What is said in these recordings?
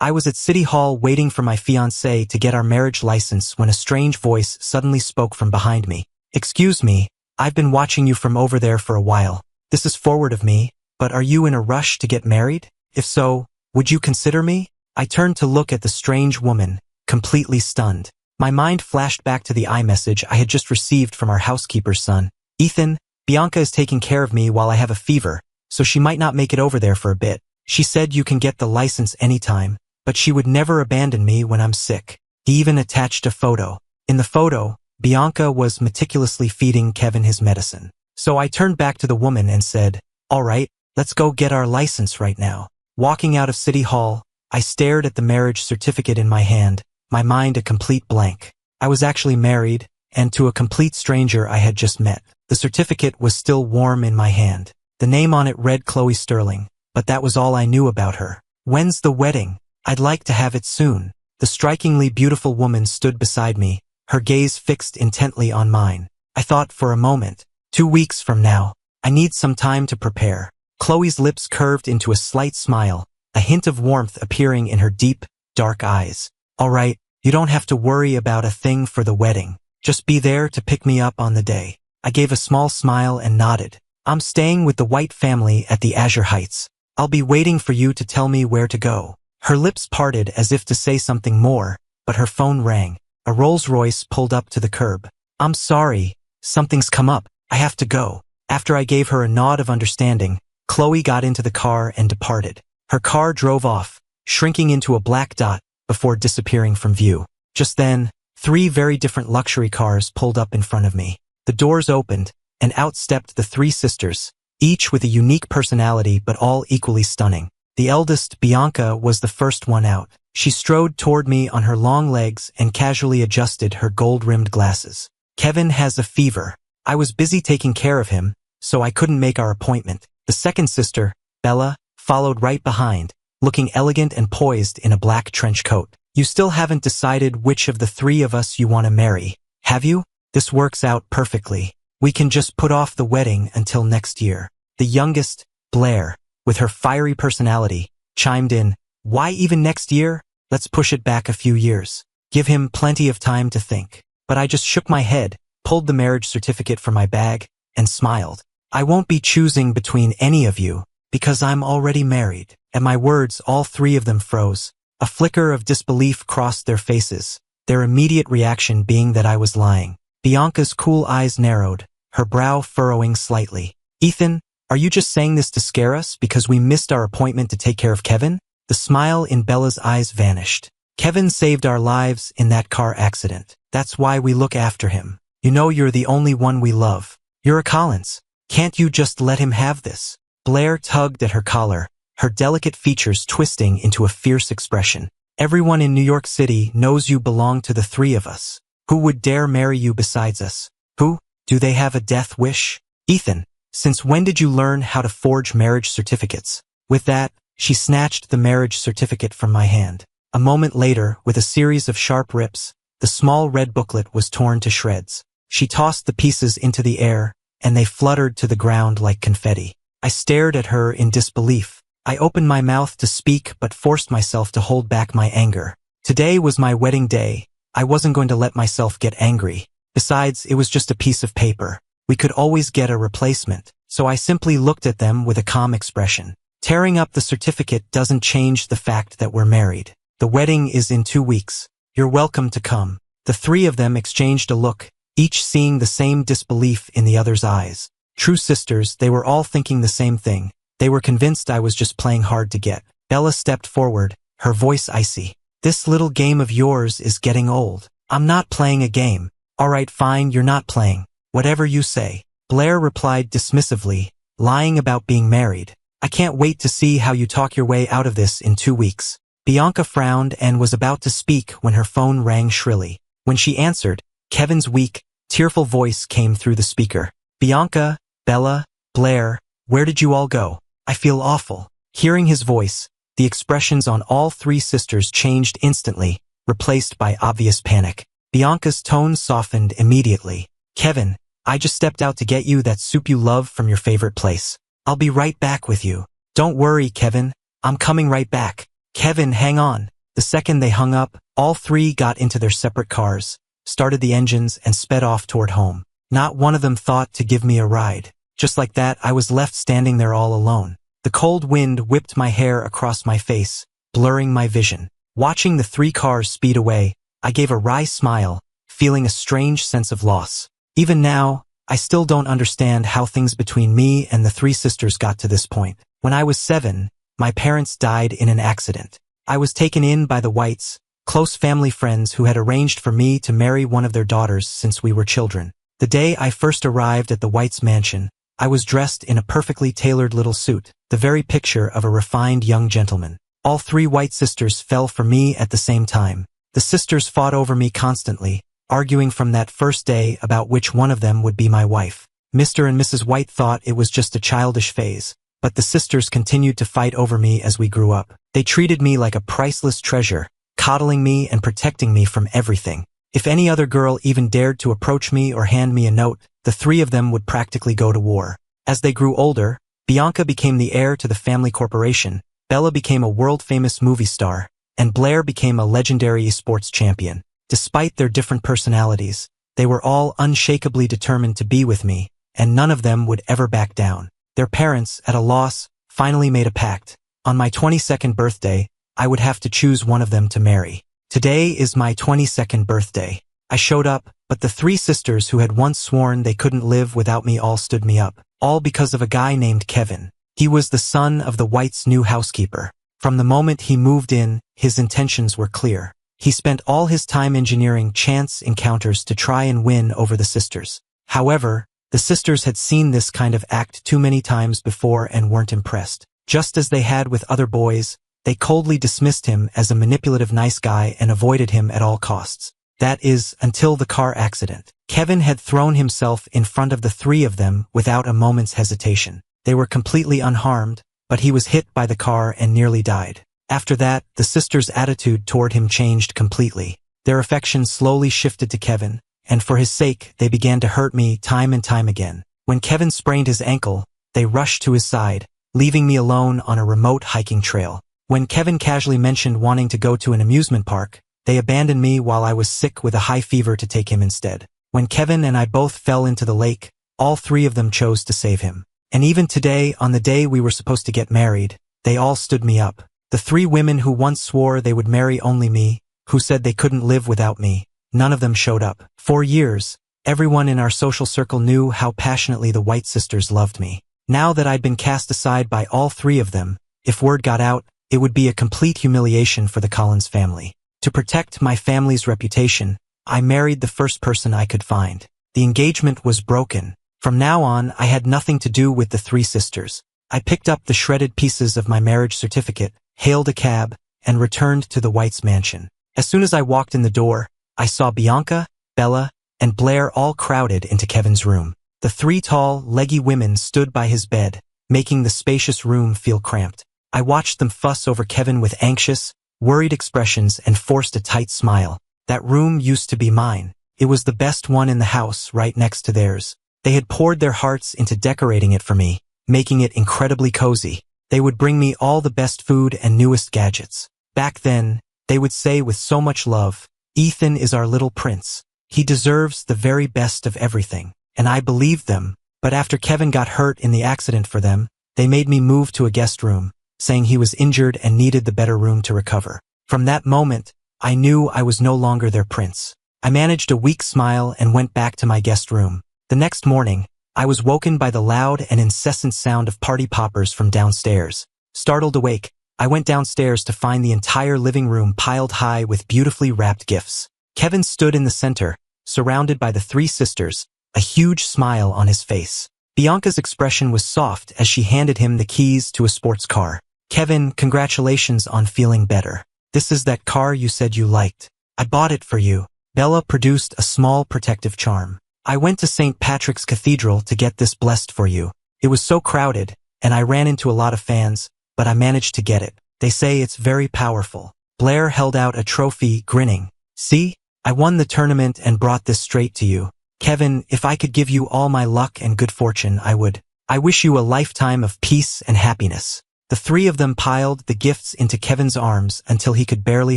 I was at City Hall waiting for my fiancée to get our marriage license when a strange voice suddenly spoke from behind me. "Excuse me, I've been watching you from over there for a while. This is forward of me, but are you in a rush to get married? If so, would you consider me?" I turned to look at the strange woman, completely stunned. My mind flashed back to the iMessage I had just received from our housekeeper's son. "Ethan, Bianca is taking care of me while I have a fever, so she might not make it over there for a bit. She said you can get the license anytime, but she would never abandon me when I'm sick." He even attached a photo. In the photo, Bianca was meticulously feeding Kevin his medicine. So I turned back to the woman and said, "All right, let's go get our license right now." Walking out of City Hall, I stared at the marriage certificate in my hand, my mind a complete blank. I was actually married, and to a complete stranger I had just met. The certificate was still warm in my hand. The name on it read Chloe Sterling, but that was all I knew about her. "When's the wedding? I'd like to have it soon." The strikingly beautiful woman stood beside me, her gaze fixed intently on mine. I thought for a moment, 2 weeks from now. I need some time to prepare. Chloe's lips curved into a slight smile, a hint of warmth appearing in her deep, dark eyes. "All right, you don't have to worry about a thing for the wedding. Just be there to pick me up on the day." I gave a small smile and nodded. "I'm staying with the White family at the Azure Heights. I'll be waiting for you to tell me where to go." Her lips parted as if to say something more, but her phone rang. A Rolls-Royce pulled up to the curb. "I'm sorry, something's come up. I have to go." After I gave her a nod of understanding, Chloe got into the car and departed. Her car drove off, shrinking into a black dot before disappearing from view. Just then, 3 very different luxury cars pulled up in front of me. The doors opened, and out stepped the 3 sisters, each with a unique personality but all equally stunning. The eldest, Bianca, was the first one out. She strode toward me on her long legs and casually adjusted her gold-rimmed glasses. "Kevin has a fever. I was busy taking care of him, so I couldn't make our appointment." The second sister, Bella, followed right behind, looking elegant and poised in a black trench coat. "You still haven't decided which of the 3 of us you want to marry, have you? This works out perfectly. We can just put off the wedding until next year." The youngest, Blair, with her fiery personality, chimed in, "Why even next year? Let's push it back a few years. Give him plenty of time to think." But I just shook my head, pulled the marriage certificate from my bag, and smiled. "I won't be choosing between any of you, because I'm already married." At my words, all 3 of them froze. A flicker of disbelief crossed their faces, their immediate reaction being that I was lying. Bianca's cool eyes narrowed, her brow furrowing slightly. "Ethan, are you just saying this to scare us because we missed our appointment to take care of Kevin?" The smile in Bella's eyes vanished. "Kevin saved our lives in that car accident. That's why we look after him. You know you're the only one we love. You're a Collins. Can't you just let him have this?" Blair tugged at her collar, her delicate features twisting into a fierce expression. "Everyone in New York City knows you belong to the 3 of us. Who would dare marry you besides us? Who? Do they have a death wish? Ethan, since when did you learn how to forge marriage certificates?" With that, she snatched the marriage certificate from my hand. A moment later, with a series of sharp rips, the small red booklet was torn to shreds. She tossed the pieces into the air, and they fluttered to the ground like confetti. I stared at her in disbelief. I opened my mouth to speak but forced myself to hold back my anger. Today was my wedding day. I wasn't going to let myself get angry. Besides, it was just a piece of paper. We could always get a replacement, so I simply looked at them with a calm expression. Tearing up the certificate doesn't change the fact that we're married. The wedding is in 2 weeks. You're welcome to come. The 3 of them exchanged a look, each seeing the same disbelief in the other's eyes. True sisters, they were all thinking the same thing. They were convinced I was just playing hard to get. Bella stepped forward, her voice icy. "This little game of yours is getting old. I'm not playing a game." "All right, fine, you're not playing. Whatever you say." Blair replied dismissively, lying about being married. "I can't wait to see how you talk your way out of this in 2 weeks. Bianca frowned and was about to speak when her phone rang shrilly. When she answered, Kevin's weak, tearful voice came through the speaker. "Bianca, Bella, Blair, where did you all go? I feel awful." Hearing his voice, the expressions on all 3 sisters changed instantly, replaced by obvious panic. Bianca's tone softened immediately. "Kevin, I just stepped out to get you that soup you love from your favorite place. I'll be right back with you." "Don't worry, Kevin. I'm coming right back." Kevin, hang on. The second they hung up, all three got into their separate cars, started the engines, and sped off toward home. Not one of them thought to give me a ride. Just like that, I was left standing there all alone. The cold wind whipped my hair across my face, blurring my vision. Watching the three cars speed away, I gave a wry smile, feeling a strange sense of loss. Even now, I still don't understand how things between me and the three sisters got to this point. When I was 7, my parents died in an accident. I was taken in by the Whites, close family friends who had arranged for me to marry one of their daughters since we were children. The day I first arrived at the Whites' mansion, I was dressed in a perfectly tailored little suit, the very picture of a refined young gentleman. All three White sisters fell for me at the same time. The sisters fought over me constantly, arguing from that first day about which one of them would be my wife. Mr. and Mrs. White thought it was just a childish phase, but the sisters continued to fight over me as we grew up. They treated me like a priceless treasure, coddling me and protecting me from everything. If any other girl even dared to approach me or hand me a note, the three of them would practically go to war. As they grew older, Bianca became the heir to the family corporation, Bella became a world-famous movie star, and Blair became a legendary esports champion. Despite their different personalities, they were all unshakably determined to be with me, and none of them would ever back down. Their parents, at a loss, finally made a pact. On my 22nd birthday, I would have to choose one of them to marry. Today is my 22nd birthday. I showed up, but the three sisters who had once sworn they couldn't live without me all stood me up, all because of a guy named Kevin. He was the son of the Whites' new housekeeper. From the moment he moved in, his intentions were clear. He spent all his time engineering chance encounters to try and win over the sisters. However, the sisters had seen this kind of act too many times before and weren't impressed. Just as they had with other boys, they coldly dismissed him as a manipulative nice guy and avoided him at all costs. That is, until the car accident. Kevin had thrown himself in front of the three of them without a moment's hesitation. They were completely unharmed, but he was hit by the car and nearly died. After that, the sisters' attitude toward him changed completely. Their affection slowly shifted to Kevin, and for his sake, they began to hurt me time and time again. When Kevin sprained his ankle, they rushed to his side, leaving me alone on a remote hiking trail. When Kevin casually mentioned wanting to go to an amusement park, they abandoned me while I was sick with a high fever to take him instead. When Kevin and I both fell into the lake, all three of them chose to save him. And even today, on the day we were supposed to get married, they all stood me up. The three women who once swore they would marry only me, who said they couldn't live without me, none of them showed up. For years, everyone in our social circle knew how passionately the White sisters loved me. Now that I'd been cast aside by all three of them, if word got out, it would be a complete humiliation for the Collins family. To protect my family's reputation, I married the first person I could find. The engagement was broken. From now on, I had nothing to do with the three sisters. I picked up the shredded pieces of my marriage certificate, hailed a cab, and returned to the Whites' mansion. As soon as I walked in the door, I saw Bianca, Bella, and Blair all crowded into Kevin's room. The three tall, leggy women stood by his bed, making the spacious room feel cramped. I watched them fuss over Kevin with anxious, worried expressions and forced a tight smile. That room used to be mine. It was the best one in the house, right next to theirs. They had poured their hearts into decorating it for me, making it incredibly cozy. They would bring me all the best food and newest gadgets. Back then, they would say with so much love, "Ethan is our little prince. He deserves the very best of everything." And I believed them, but after Kevin got hurt in the accident for them, they made me move to a guest room, saying he was injured and needed the better room to recover. From that moment, I knew I was no longer their prince. I managed a weak smile and went back to my guest room. The next morning, I was woken by the loud and incessant sound of party poppers from downstairs. Startled awake, I went downstairs to find the entire living room piled high with beautifully wrapped gifts. Kevin stood in the center, surrounded by the three sisters, a huge smile on his face. Bianca's expression was soft as she handed him the keys to a sports car. "Kevin, congratulations on feeling better. This is that car you said you liked. I bought it for you." Bella produced a small protective charm. "I went to St. Patrick's Cathedral to get this blessed for you. It was so crowded, and I ran into a lot of fans, but I managed to get it. They say it's very powerful." Blair held out a trophy, grinning. "See? I won the tournament and brought this straight to you. Kevin, if I could give you all my luck and good fortune, I would. I wish you a lifetime of peace and happiness." The three of them piled the gifts into Kevin's arms until he could barely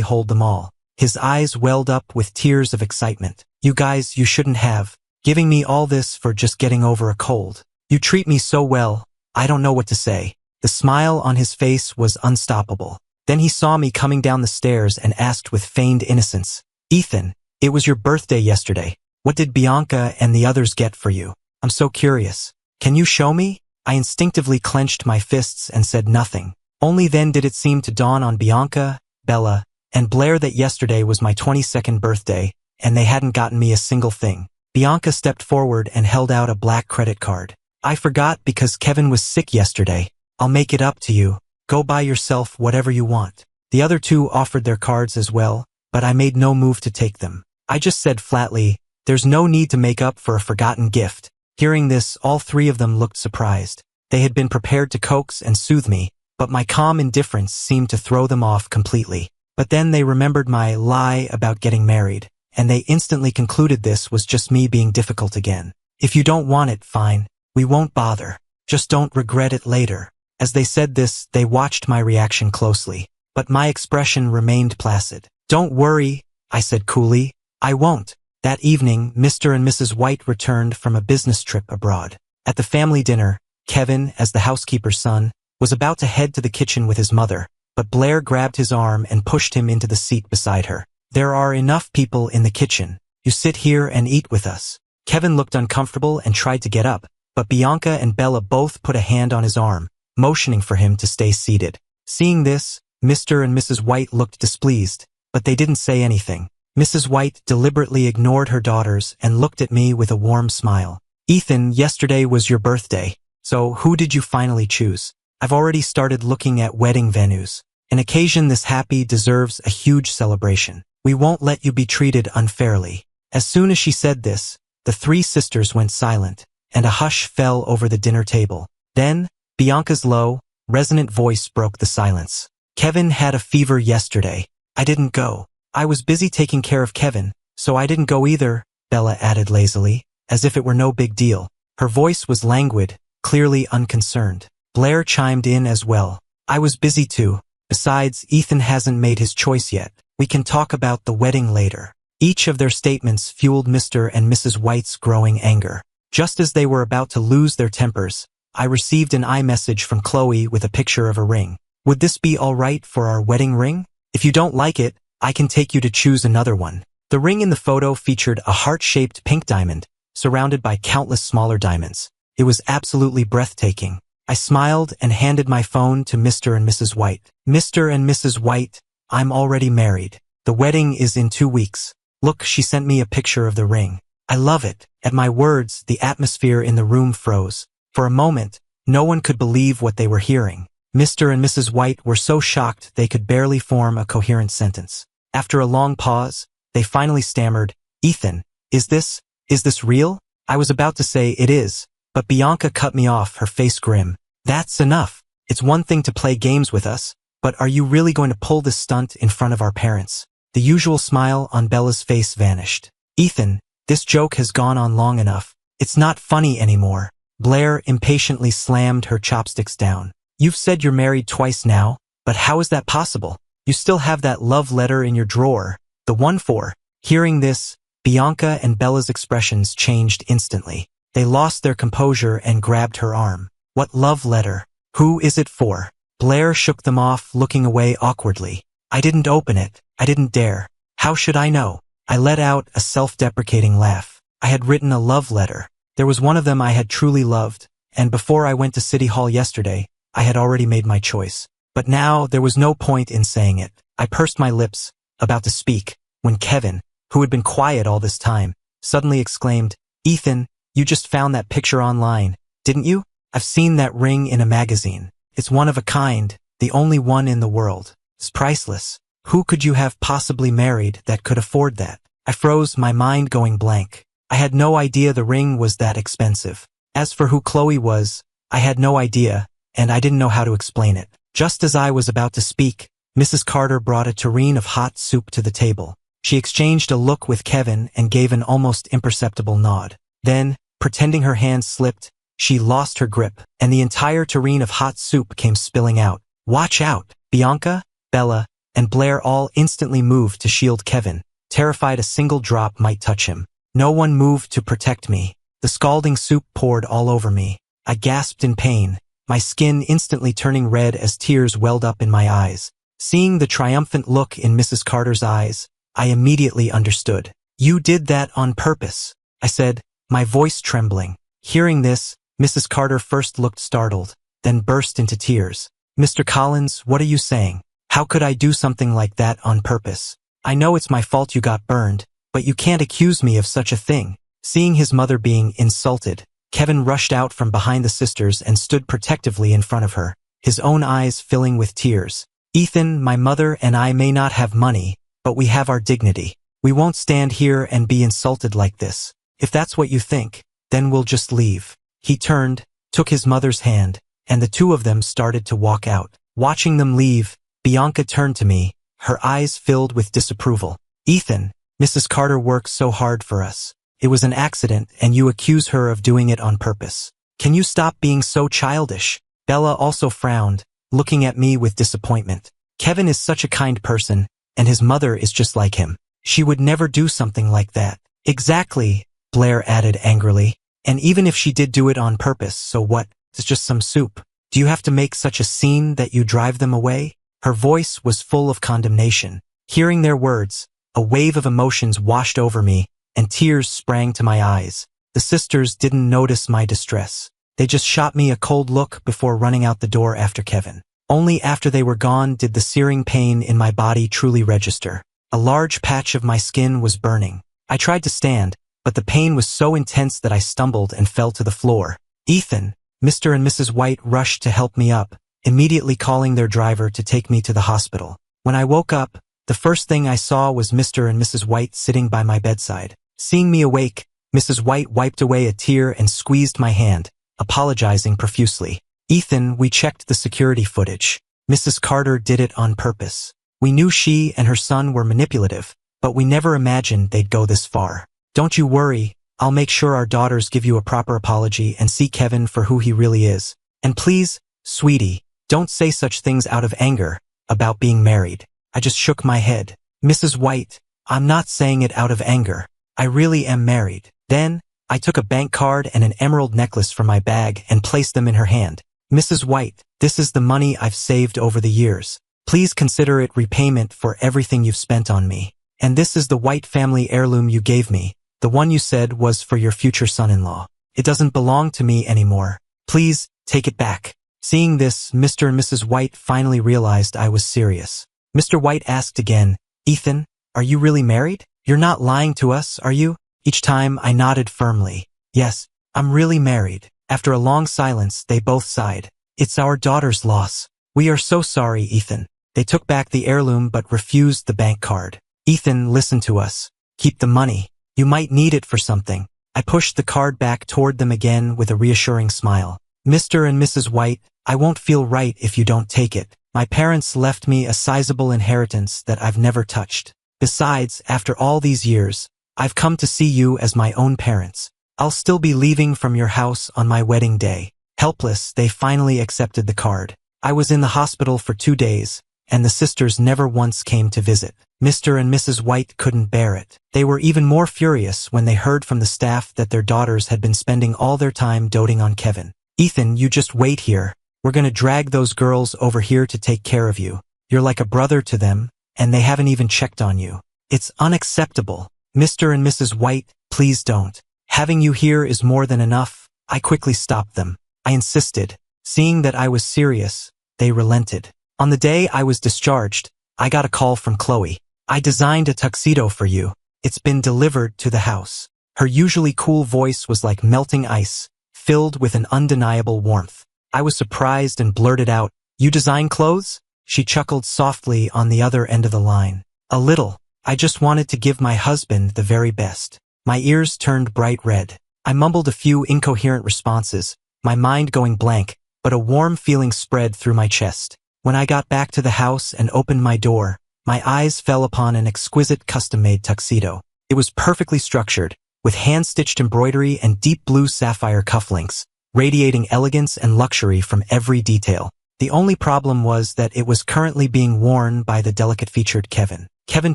hold them all. His eyes welled up with tears of excitement. You guys, you shouldn't have. Giving me all this for just getting over a cold. You treat me so well, I don't know what to say. The smile on his face was unstoppable. Then he saw me coming down the stairs and asked with feigned innocence, Ethan, it was your birthday yesterday. What did Bianca and the others get for you? I'm so curious. Can you show me? I instinctively clenched my fists and said nothing. Only then did it seem to dawn on Bianca, Bella, and Blair that yesterday was my 22nd birthday, and they hadn't gotten me a single thing. Bianca stepped forward and held out a black credit card. I forgot because Kevin was sick yesterday. I'll make it up to you. Go buy yourself whatever you want. The other two offered their cards as well, but I made no move to take them. I just said flatly, there's no need to make up for a forgotten gift. Hearing this, all three of them looked surprised. They had been prepared to coax and soothe me, but my calm indifference seemed to throw them off completely. But then they remembered my lie about getting married, and they instantly concluded this was just me being difficult again. If you don't want it, fine. We won't bother. Just don't regret it later. As they said this, they watched my reaction closely, but my expression remained placid. Don't worry, I said coolly. I won't. That evening, Mr. and Mrs. White returned from a business trip abroad. At the family dinner, Kevin, as the housekeeper's son, was about to head to the kitchen with his mother, but Blair grabbed his arm and pushed him into the seat beside her. There are enough people in the kitchen. You sit here and eat with us. Kevin looked uncomfortable and tried to get up, but Bianca and Bella both put a hand on his arm, motioning for him to stay seated. Seeing this, Mr. and Mrs. White looked displeased, but they didn't say anything. Mrs. White deliberately ignored her daughters and looked at me with a warm smile. Ethan, yesterday was your birthday, so who did you finally choose? I've already started looking at wedding venues. An occasion this happy deserves a huge celebration. We won't let you be treated unfairly. As soon as she said this, the three sisters went silent, and a hush fell over the dinner table. Then, Bianca's low, resonant voice broke the silence. Kevin had a fever yesterday. I didn't go. I was busy taking care of Kevin, so I didn't go either, Bella added lazily, as if it were no big deal. Her voice was languid, clearly unconcerned. Blair chimed in as well. I was busy too. Besides, Ethan hasn't made his choice yet. We can talk about the wedding later. Each of their statements fueled Mr. and Mrs. White's growing anger. Just as they were about to lose their tempers, I received an iMessage from Chloe with a picture of a ring. Would this be all right for our wedding ring? If you don't like it, I can take you to choose another one. The ring in the photo featured a heart-shaped pink diamond, surrounded by countless smaller diamonds. It was absolutely breathtaking. I smiled and handed my phone to Mr. and Mrs. White. Mr. and Mrs. White, I'm already married. The wedding is in 2 weeks. Look, she sent me a picture of the ring. I love it. At my words, the atmosphere in the room froze. For a moment, no one could believe what they were hearing. Mr. and Mrs. White were so shocked they could barely form a coherent sentence. After a long pause, they finally stammered, Ethan, is this real? I was about to say it is, but Bianca cut me off, her face grim. That's enough. It's one thing to play games with us, but are you really going to pull this stunt in front of our parents? The usual smile on Bella's face vanished. Ethan, this joke has gone on long enough. It's not funny anymore. Blair impatiently slammed her chopsticks down. You've said you're married twice now, but how is that possible? You still have that love letter in your drawer, the one for. Hearing this, Bianca and Bella's expressions changed instantly. They lost their composure and grabbed her arm. What love letter? Who is it for? Blair shook them off, looking away awkwardly. I didn't open it. I didn't dare. How should I know? I let out a self-deprecating laugh. I had written a love letter. There was one of them I had truly loved, and before I went to City Hall yesterday, I had already made my choice. But now there was no point in saying it. I pursed my lips, about to speak, when Kevin, who had been quiet all this time, suddenly exclaimed, Ethan, you just found that picture online, didn't you? I've seen that ring in a magazine. It's one of a kind, the only one in the world. It's priceless. Who could you have possibly married that could afford that? I froze, my mind going blank. I had no idea the ring was that expensive. As for who Chloe was, I had no idea, and I didn't know how to explain it. Just as I was about to speak, Mrs. Carter brought a tureen of hot soup to the table. She exchanged a look with Kevin and gave an almost imperceptible nod. Then, pretending her hand slipped, she lost her grip, and the entire tureen of hot soup came spilling out. Watch out! Bianca, Bella, and Blair all instantly moved to shield Kevin, terrified a single drop might touch him. No one moved to protect me. The scalding soup poured all over me. I gasped in pain, my skin instantly turning red as tears welled up in my eyes. Seeing the triumphant look in Mrs. Carter's eyes, I immediately understood. You did that on purpose, I said, my voice trembling. Hearing this, Mrs. Carter first looked startled, then burst into tears. Mr. Collins, what are you saying? How could I do something like that on purpose? I know it's my fault you got burned, but you can't accuse me of such a thing. Seeing his mother being insulted, Kevin rushed out from behind the sisters and stood protectively in front of her, his own eyes filling with tears. Ethan, my mother and I may not have money, but we have our dignity. We won't stand here and be insulted like this. If that's what you think, then we'll just leave. He turned, took his mother's hand, and the two of them started to walk out. Watching them leave, Bianca turned to me, her eyes filled with disapproval. Ethan, Mrs. Carter works so hard for us. It was an accident and you accuse her of doing it on purpose. Can you stop being so childish? Bella also frowned, looking at me with disappointment. Kevin is such a kind person, and his mother is just like him. She would never do something like that. Exactly, Blair added angrily. And even if she did do it on purpose, so what? It's just some soup. Do you have to make such a scene that you drive them away? Her voice was full of condemnation. Hearing their words, a wave of emotions washed over me, and tears sprang to my eyes. The sisters didn't notice my distress. They just shot me a cold look before running out the door after Kevin. Only after they were gone did the searing pain in my body truly register. A large patch of my skin was burning. I tried to stand, but the pain was so intense that I stumbled and fell to the floor. Ethan, Mr. and Mrs. White rushed to help me up, immediately calling their driver to take me to the hospital. When I woke up, the first thing I saw was Mr. and Mrs. White sitting by my bedside. Seeing me awake, Mrs. White wiped away a tear and squeezed my hand, apologizing profusely. Ethan, we checked the security footage. Mrs. Carter did it on purpose. We knew she and her son were manipulative, but we never imagined they'd go this far. Don't you worry, I'll make sure our daughters give you a proper apology and see Kevin for who he really is. And please, sweetie, don't say such things out of anger about being married. I just shook my head. Mrs. White, I'm not saying it out of anger. I really am married. Then, I took a bank card and an emerald necklace from my bag and placed them in her hand. Mrs. White, this is the money I've saved over the years. Please consider it repayment for everything you've spent on me. And this is the White family heirloom you gave me, the one you said was for your future son-in-law. It doesn't belong to me anymore. Please, take it back. Seeing this, Mr. and Mrs. White finally realized I was serious. Mr. White asked again, Ethan, are you really married? You're not lying to us, are you? Each time I nodded firmly. Yes, I'm really married. After a long silence, they both sighed. It's our daughter's loss. We are so sorry, Ethan. They took back the heirloom but refused the bank card. Ethan, listen to us. Keep the money. You might need it for something. I pushed the card back toward them again with a reassuring smile. Mr. and Mrs. White, I won't feel right if you don't take it. My parents left me a sizable inheritance that I've never touched. Besides, after all these years, I've come to see you as my own parents. I'll still be leaving from your house on my wedding day. Helpless, they finally accepted the card. I was in the hospital for 2 days, and the sisters never once came to visit. Mr. and Mrs. White couldn't bear it. They were even more furious when they heard from the staff that their daughters had been spending all their time doting on Kevin. Ethan, you just wait here. We're gonna drag those girls over here to take care of you. You're like a brother to them, and they haven't even checked on you. It's unacceptable. Mr. and Mrs. White, please don't. Having you here is more than enough. I quickly stopped them. I insisted. Seeing that I was serious, they relented. On the day I was discharged, I got a call from Chloe. I designed a tuxedo for you. It's been delivered to the house. Her usually cool voice was like melting ice, filled with an undeniable warmth. I was surprised and blurted out, You design clothes? She chuckled softly on the other end of the line. A little. I just wanted to give my husband the very best. My ears turned bright red. I mumbled a few incoherent responses, my mind going blank, but a warm feeling spread through my chest. When I got back to the house and opened my door, my eyes fell upon an exquisite custom-made tuxedo. It was perfectly structured, with hand-stitched embroidery and deep blue sapphire cufflinks, radiating elegance and luxury from every detail. The only problem was that it was currently being worn by the delicate-featured Kevin. Kevin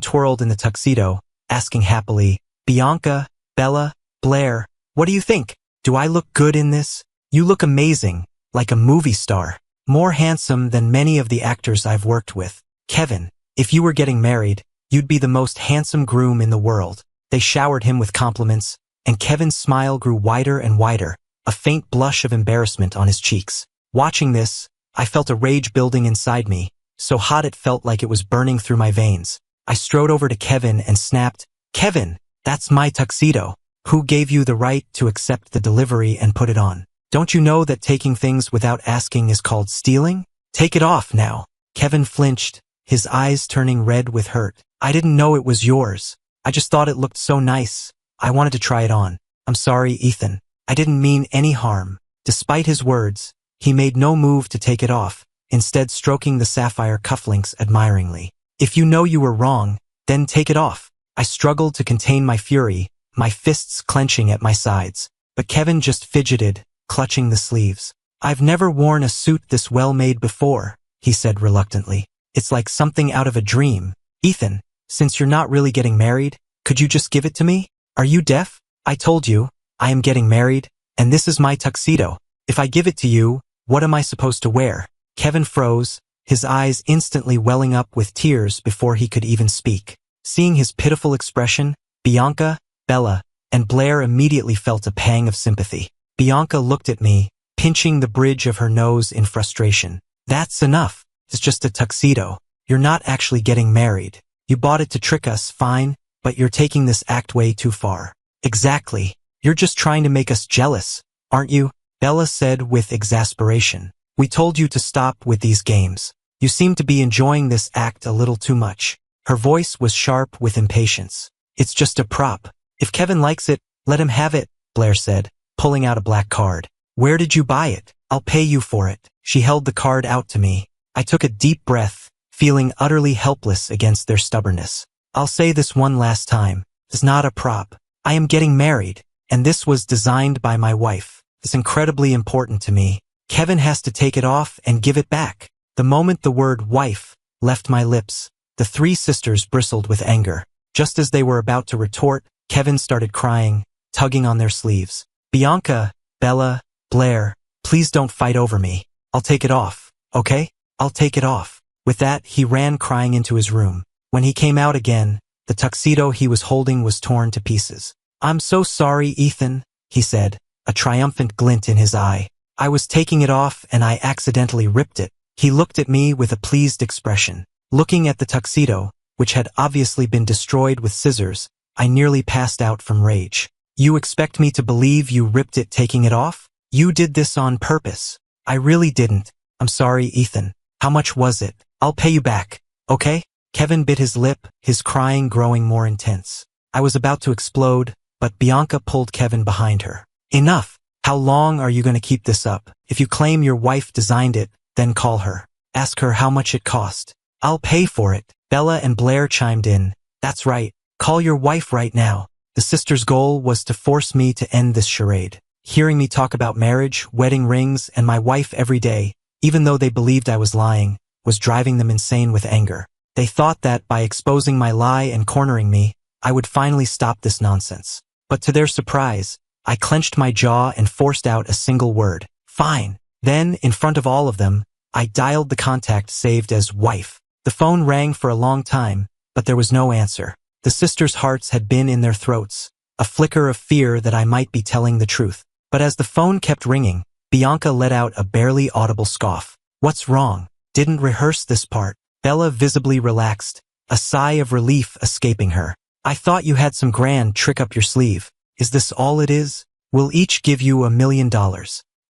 twirled in the tuxedo, asking happily, "Bianca, Bella, Blair, what do you think? Do I look good in this? You look amazing, like a movie star. More handsome than many of the actors I've worked with. Kevin, if you were getting married, you'd be the most handsome groom in the world." They showered him with compliments, and Kevin's smile grew wider and wider, a faint blush of embarrassment on his cheeks. Watching this, I felt a rage building inside me, so hot it felt like it was burning through my veins. I strode over to Kevin and snapped, "Kevin, that's my tuxedo. Who gave you the right to accept the delivery and put it on? Don't you know that taking things without asking is called stealing? Take it off now." Kevin flinched, his eyes turning red with hurt. "I didn't know it was yours. I just thought it looked so nice. I wanted to try it on. I'm sorry, Ethan. I didn't mean any harm." Despite his words, he made no move to take it off, instead stroking the sapphire cufflinks admiringly. "If you know you were wrong, then take it off." I struggled to contain my fury, my fists clenching at my sides. But Kevin just fidgeted, clutching the sleeves. "I've never worn a suit this well-made before," he said reluctantly. "It's like something out of a dream. Ethan, since you're not really getting married, could you just give it to me? Are you deaf? I told you, I am getting married, and this is my tuxedo. If I give it to you, what am I supposed to wear?" Kevin froze, his eyes instantly welling up with tears before he could even speak. Seeing his pitiful expression, Bianca, Bella, and Blair immediately felt a pang of sympathy. Bianca looked at me, pinching the bridge of her nose in frustration. "That's enough. It's just a tuxedo. You're not actually getting married. You bought it to trick us, fine, but you're taking this act way too far." "Exactly. You're just trying to make us jealous, aren't you?" Bella said with exasperation. "We told you to stop with these games. You seem to be enjoying this act a little too much." Her voice was sharp with impatience. "It's just a prop. If Kevin likes it, let him have it," Blair said, pulling out a black card. "Where did you buy it? I'll pay you for it." She held the card out to me. I took a deep breath, feeling utterly helpless against their stubbornness. "I'll say this one last time. It's not a prop. I am getting married, and this was designed by my wife. It's incredibly important to me. Kevin has to take it off and give it back." The moment the word wife left my lips, the three sisters bristled with anger. Just as they were about to retort, Kevin started crying, tugging on their sleeves. "Bianca, Bella, Blair, please don't fight over me. I'll take it off, okay? I'll take it off." With that, he ran crying into his room. When he came out again, the tuxedo he was holding was torn to pieces. "I'm so sorry, Ethan," he said, a triumphant glint in his eye. "I was taking it off and I accidentally ripped it." He looked at me with a pleased expression. Looking at the tuxedo, which had obviously been destroyed with scissors, I nearly passed out from rage. "You expect me to believe you ripped it taking it off? You did this on purpose." "I really didn't. I'm sorry, Ethan. How much was it? I'll pay you back, okay?" Kevin bit his lip, his crying growing more intense. I was about to explode, but Bianca pulled Kevin behind her. "Enough! How long are you going to keep this up? If you claim your wife designed it, then call her. Ask her how much it cost. I'll pay for it." Bella and Blair chimed in. "That's right. Call your wife right now." The sisters' goal was to force me to end this charade. Hearing me talk about marriage, wedding rings, and my wife every day, even though they believed I was lying, was driving them insane with anger. They thought that by exposing my lie and cornering me, I would finally stop this nonsense. But to their surprise, I clenched my jaw and forced out a single word. "Fine." Then, in front of all of them, I dialed the contact saved as wife. The phone rang for a long time, but there was no answer. The sisters' hearts had been in their throats, a flicker of fear that I might be telling the truth. But as the phone kept ringing, Bianca let out a barely audible scoff. "What's wrong? Didn't rehearse this part." Bella visibly relaxed, a sigh of relief escaping her. "I thought you had some grand trick up your sleeve. Is this all it is? We'll each give you $1 million.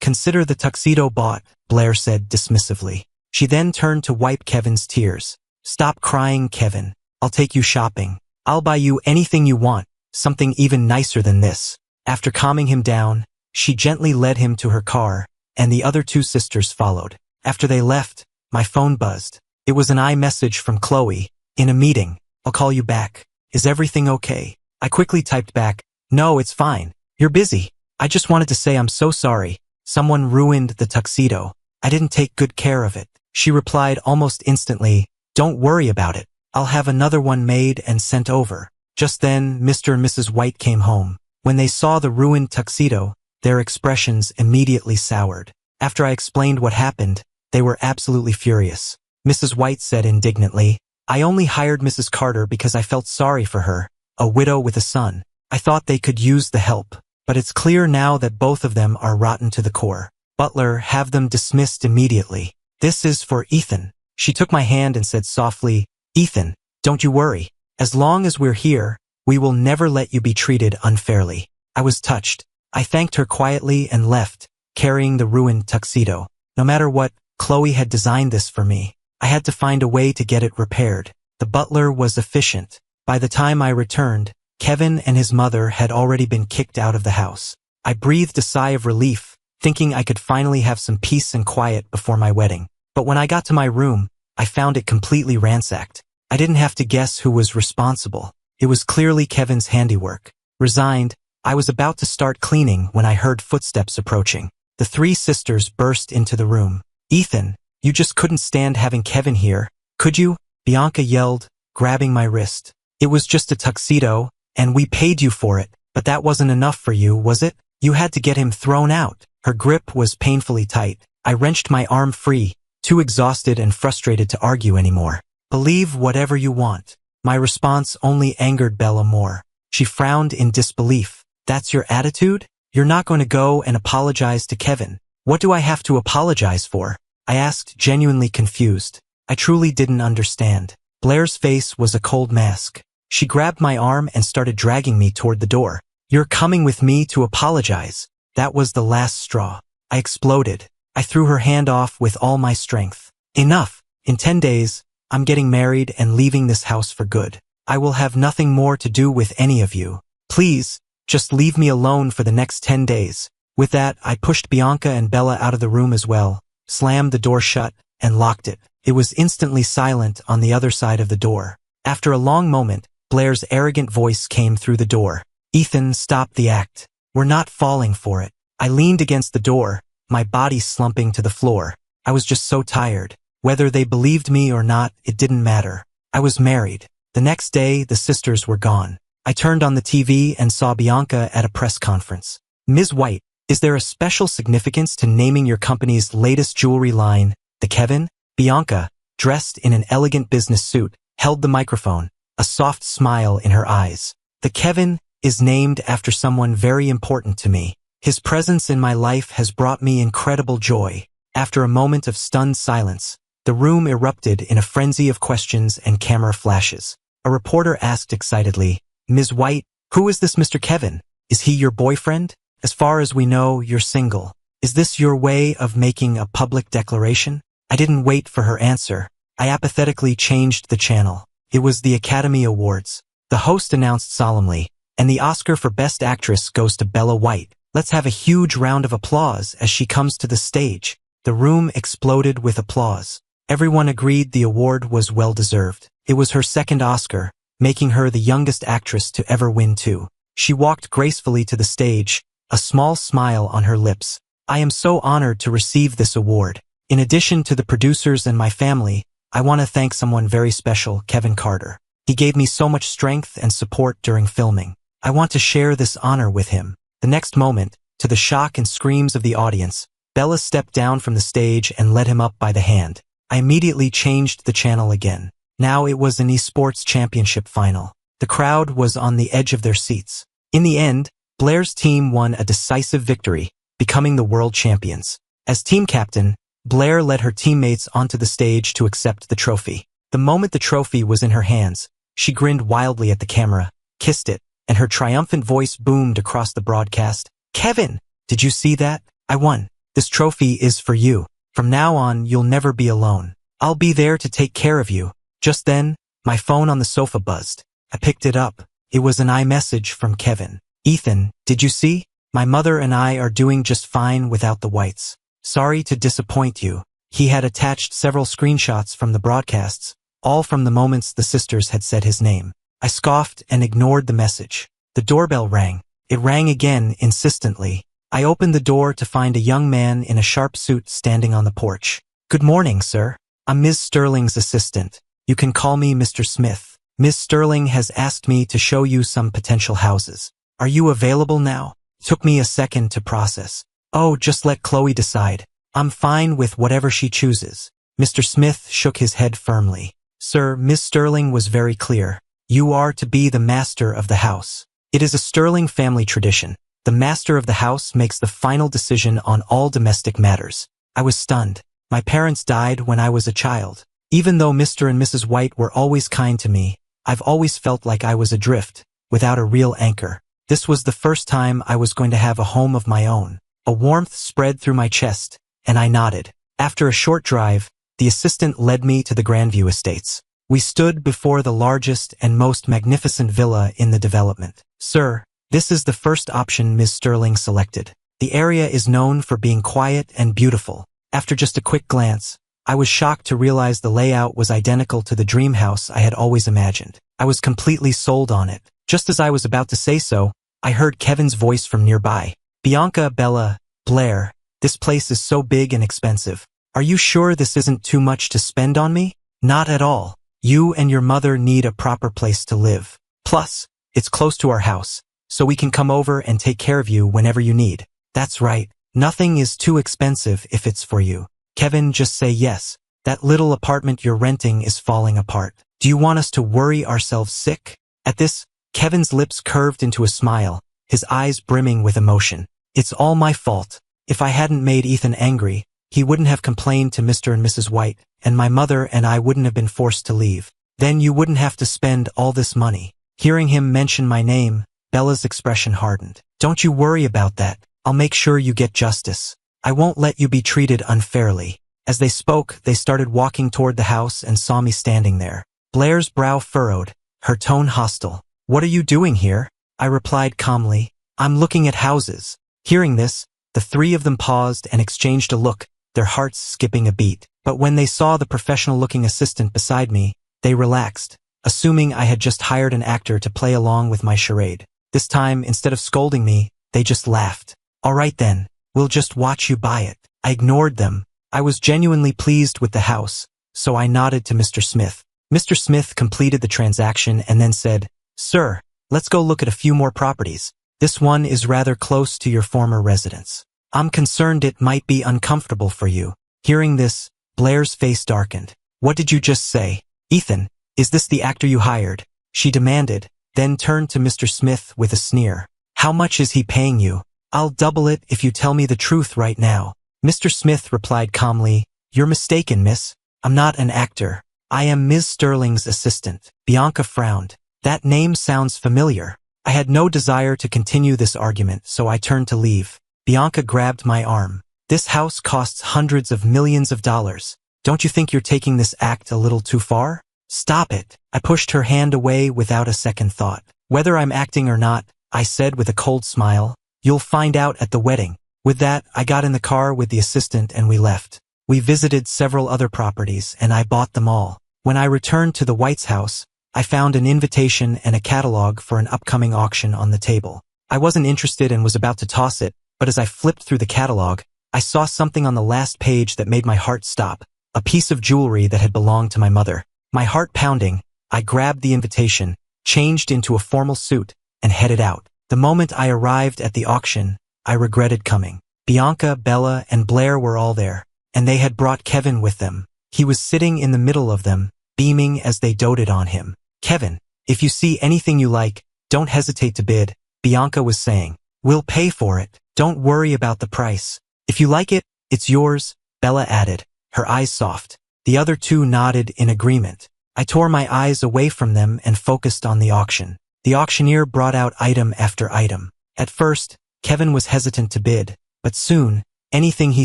Consider the tuxedo bought," Blair said dismissively. She then turned to wipe Kevin's tears. "Stop crying, Kevin. I'll take you shopping. I'll buy you anything you want, something even nicer than this." After calming him down, she gently led him to her car, and the other two sisters followed. After they left, my phone buzzed. It was an iMessage from Chloe. "In a meeting. I'll call you back. Is everything okay?" I quickly typed back, "No, it's fine. You're busy. I just wanted to say I'm so sorry. Someone ruined the tuxedo." I didn't take good care of it. She replied almost instantly, "Don't worry about it. I'll have another one made and sent over." Just then, Mr. and Mrs. White came home. When they saw the ruined tuxedo, their expressions immediately soured. After I explained what happened, they were absolutely furious. Mrs. White said indignantly, "I only hired Mrs. Carter because I felt sorry for her, a widow with a son. I thought they could use the help, but it's clear now that both of them are rotten to the core. Butler, have them dismissed immediately. This is for Ethan." She took my hand and said softly, "Ethan, don't you worry. As long as we're here, we will never let you be treated unfairly." I was touched. I thanked her quietly and left, carrying the ruined tuxedo. No matter what, Chloe had designed this for me. I had to find a way to get it repaired. The butler was efficient. By the time I returned, Kevin and his mother had already been kicked out of the house. I breathed a sigh of relief, thinking I could finally have some peace and quiet before my wedding. But when I got to my room, I found it completely ransacked. I didn't have to guess who was responsible. It was clearly Kevin's handiwork. Resigned, I was about to start cleaning when I heard footsteps approaching. The three sisters burst into the room. "Ethan, you just couldn't stand having Kevin here, could you?" Bianca yelled, grabbing my wrist. "It was just a tuxedo, and we paid you for it, but that wasn't enough for you, was it? You had to get him thrown out." Her grip was painfully tight. I wrenched my arm free, too exhausted and frustrated to argue anymore. "Believe whatever you want." My response only angered Bella more. She frowned in disbelief. "That's your attitude? You're not going to go and apologize to Kevin. What do I have to apologize for?" I asked, genuinely confused. I truly didn't understand. Blair's face was a cold mask. She grabbed my arm and started dragging me toward the door. "You're coming with me to apologize." That was the last straw. I exploded. I threw her hand off with all my strength. "Enough. In 10 days, I'm getting married and leaving this house for good. I will have nothing more to do with any of you. Please, just leave me alone for the next 10 days. With that, I pushed Bianca and Bella out of the room as well, slammed the door shut, and locked it. It was instantly silent on the other side of the door. After a long moment, Blair's arrogant voice came through the door. "Ethan, stop the act. We're not falling for it." I leaned against the door, my body slumping to the floor. I was just so tired. Whether they believed me or not, it didn't matter. I was married. The next day, the sisters were gone. I turned on the TV and saw Bianca at a press conference. "Ms. White, is there a special significance to naming your company's latest jewelry line, the Kevin?" Bianca, dressed in an elegant business suit, held the microphone, a soft smile in her eyes. "The Kevin is named after someone very important to me. His presence in my life has brought me incredible joy." After a moment of stunned silence, the room erupted in a frenzy of questions and camera flashes. A reporter asked excitedly, "Ms. White, who is this Mr. Kevin? Is he your boyfriend? As far as we know, you're single. Is this your way of making a public declaration?" I didn't wait for her answer. I apathetically changed the channel. It was the Academy Awards. The host announced solemnly, "And the Oscar for Best Actress goes to Bella White. Let's have a huge round of applause as she comes to the stage." The room exploded with applause. Everyone agreed the award was well-deserved. It was her second Oscar, making her the youngest actress to ever win two. She walked gracefully to the stage, a small smile on her lips. "I am so honored to receive this award. In addition to the producers and my family, I want to thank someone very special, Kevin Carter. He gave me so much strength and support during filming. I want to share this honor with him." The next moment, to the shock and screams of the audience, Bella stepped down from the stage and led him up by the hand. I immediately changed the channel again. Now it was an esports championship final. The crowd was on the edge of their seats. In the end, Blair's team won a decisive victory, becoming the world champions. As team captain, Blair led her teammates onto the stage to accept the trophy. The moment the trophy was in her hands, she grinned wildly at the camera, kissed it, and her triumphant voice boomed across the broadcast. "Kevin, did you see that? I won. This trophy is for you. From now on, you'll never be alone. I'll be there to take care of you." Just then, my phone on the sofa buzzed. I picked it up. It was an iMessage from Kevin. "Ethan, did you see? My mother and I are doing just fine without the Whites. Sorry to disappoint you." He had attached several screenshots from the broadcasts, all from the moments the sisters had said his name. I scoffed and ignored the message. The doorbell rang. It rang again insistently. I opened the door to find a young man in a sharp suit standing on the porch. "Good morning, sir. I'm Ms. Sterling's assistant. You can call me Mr. Smith. Ms. Sterling has asked me to show you some potential houses. Are you available now?" Took me a second to process. "Oh, just let Chloe decide. I'm fine with whatever she chooses." Mr. Smith shook his head firmly. "Sir, Ms. Sterling was very clear. You are to be the master of the house. It is a Sterling family tradition. The master of the house makes the final decision on all domestic matters." I was stunned. My parents died when I was a child. Even though Mr. and Mrs. White were always kind to me, I've always felt like I was adrift, without a real anchor. This was the first time I was going to have a home of my own. A warmth spread through my chest, and I nodded. After a short drive, the assistant led me to the Grandview Estates. We stood before the largest and most magnificent villa in the development. "Sir, this is the first option Ms. Sterling selected. The area is known for being quiet and beautiful." After just a quick glance, I was shocked to realize the layout was identical to the dream house I had always imagined. I was completely sold on it. Just as I was about to say so, I heard Kevin's voice from nearby. "Bianca, Bella, Blair, this place is so big and expensive. Are you sure this isn't too much to spend on me?" "Not at all. You and your mother need a proper place to live. Plus, it's close to our house, so we can come over and take care of you whenever you need." "That's right. Nothing is too expensive if it's for you. Kevin, just say yes. That little apartment you're renting is falling apart. Do you want us to worry ourselves sick?" At this, Kevin's lips curved into a smile, his eyes brimming with emotion. "It's all my fault. If I hadn't made Ethan angry, he wouldn't have complained to Mr. and Mrs. White, and my mother and I wouldn't have been forced to leave. Then you wouldn't have to spend all this money." Hearing him mention my name, Bella's expression hardened. "Don't you worry about that. I'll make sure you get justice. I won't let you be treated unfairly." As they spoke, they started walking toward the house and saw me standing there. Blair's brow furrowed, her tone hostile. "What are you doing here?" I replied calmly. "I'm looking at houses." Hearing this, the three of them paused and exchanged a look, their hearts skipping a beat. But when they saw the professional-looking assistant beside me, they relaxed, assuming I had just hired an actor to play along with my charade. This time, instead of scolding me, they just laughed. "All right then, we'll just watch you buy it." I ignored them. I was genuinely pleased with the house, so I nodded to Mr. Smith. Mr. Smith completed the transaction and then said, "Sir, let's go look at a few more properties. This one is rather close to your former residence. I'm concerned it might be uncomfortable for you." Hearing this, Blair's face darkened. "What did you just say? Ethan, is this the actor you hired?" she demanded, then turned to Mr. Smith with a sneer. "How much is he paying you?" "I'll double it if you tell me the truth right now." Mr. Smith replied calmly, "You're mistaken, miss. I'm not an actor. I am Ms. Sterling's assistant." Bianca frowned. That name sounds familiar. I had no desire to continue this argument, so I turned to leave. Bianca grabbed my arm. "This house costs hundreds of millions of dollars. Don't you think you're taking this act a little too far?" "Stop it." I pushed her hand away without a second thought. "Whether I'm acting or not," I said with a cold smile, "you'll find out at the wedding." With that, I got in the car with the assistant and we left. We visited several other properties and I bought them all. When I returned to the White's house, I found an invitation and a catalog for an upcoming auction on the table. I wasn't interested and was about to toss it, but as I flipped through the catalog, I saw something on the last page that made my heart stop, a piece of jewelry that had belonged to my mother. My heart pounding, I grabbed the invitation, changed into a formal suit, and headed out. The moment I arrived at the auction, I regretted coming. Bianca, Bella, and Blair were all there, and they had brought Kevin with them. He was sitting in the middle of them, beaming as they doted on him. "Kevin, if you see anything you like, don't hesitate to bid," Bianca was saying. "We'll pay for it. Don't worry about the price. If you like it, it's yours," Bella added, her eyes soft. The other two nodded in agreement. I tore my eyes away from them and focused on the auction. The auctioneer brought out item after item. At first, Kevin was hesitant to bid, but soon, anything he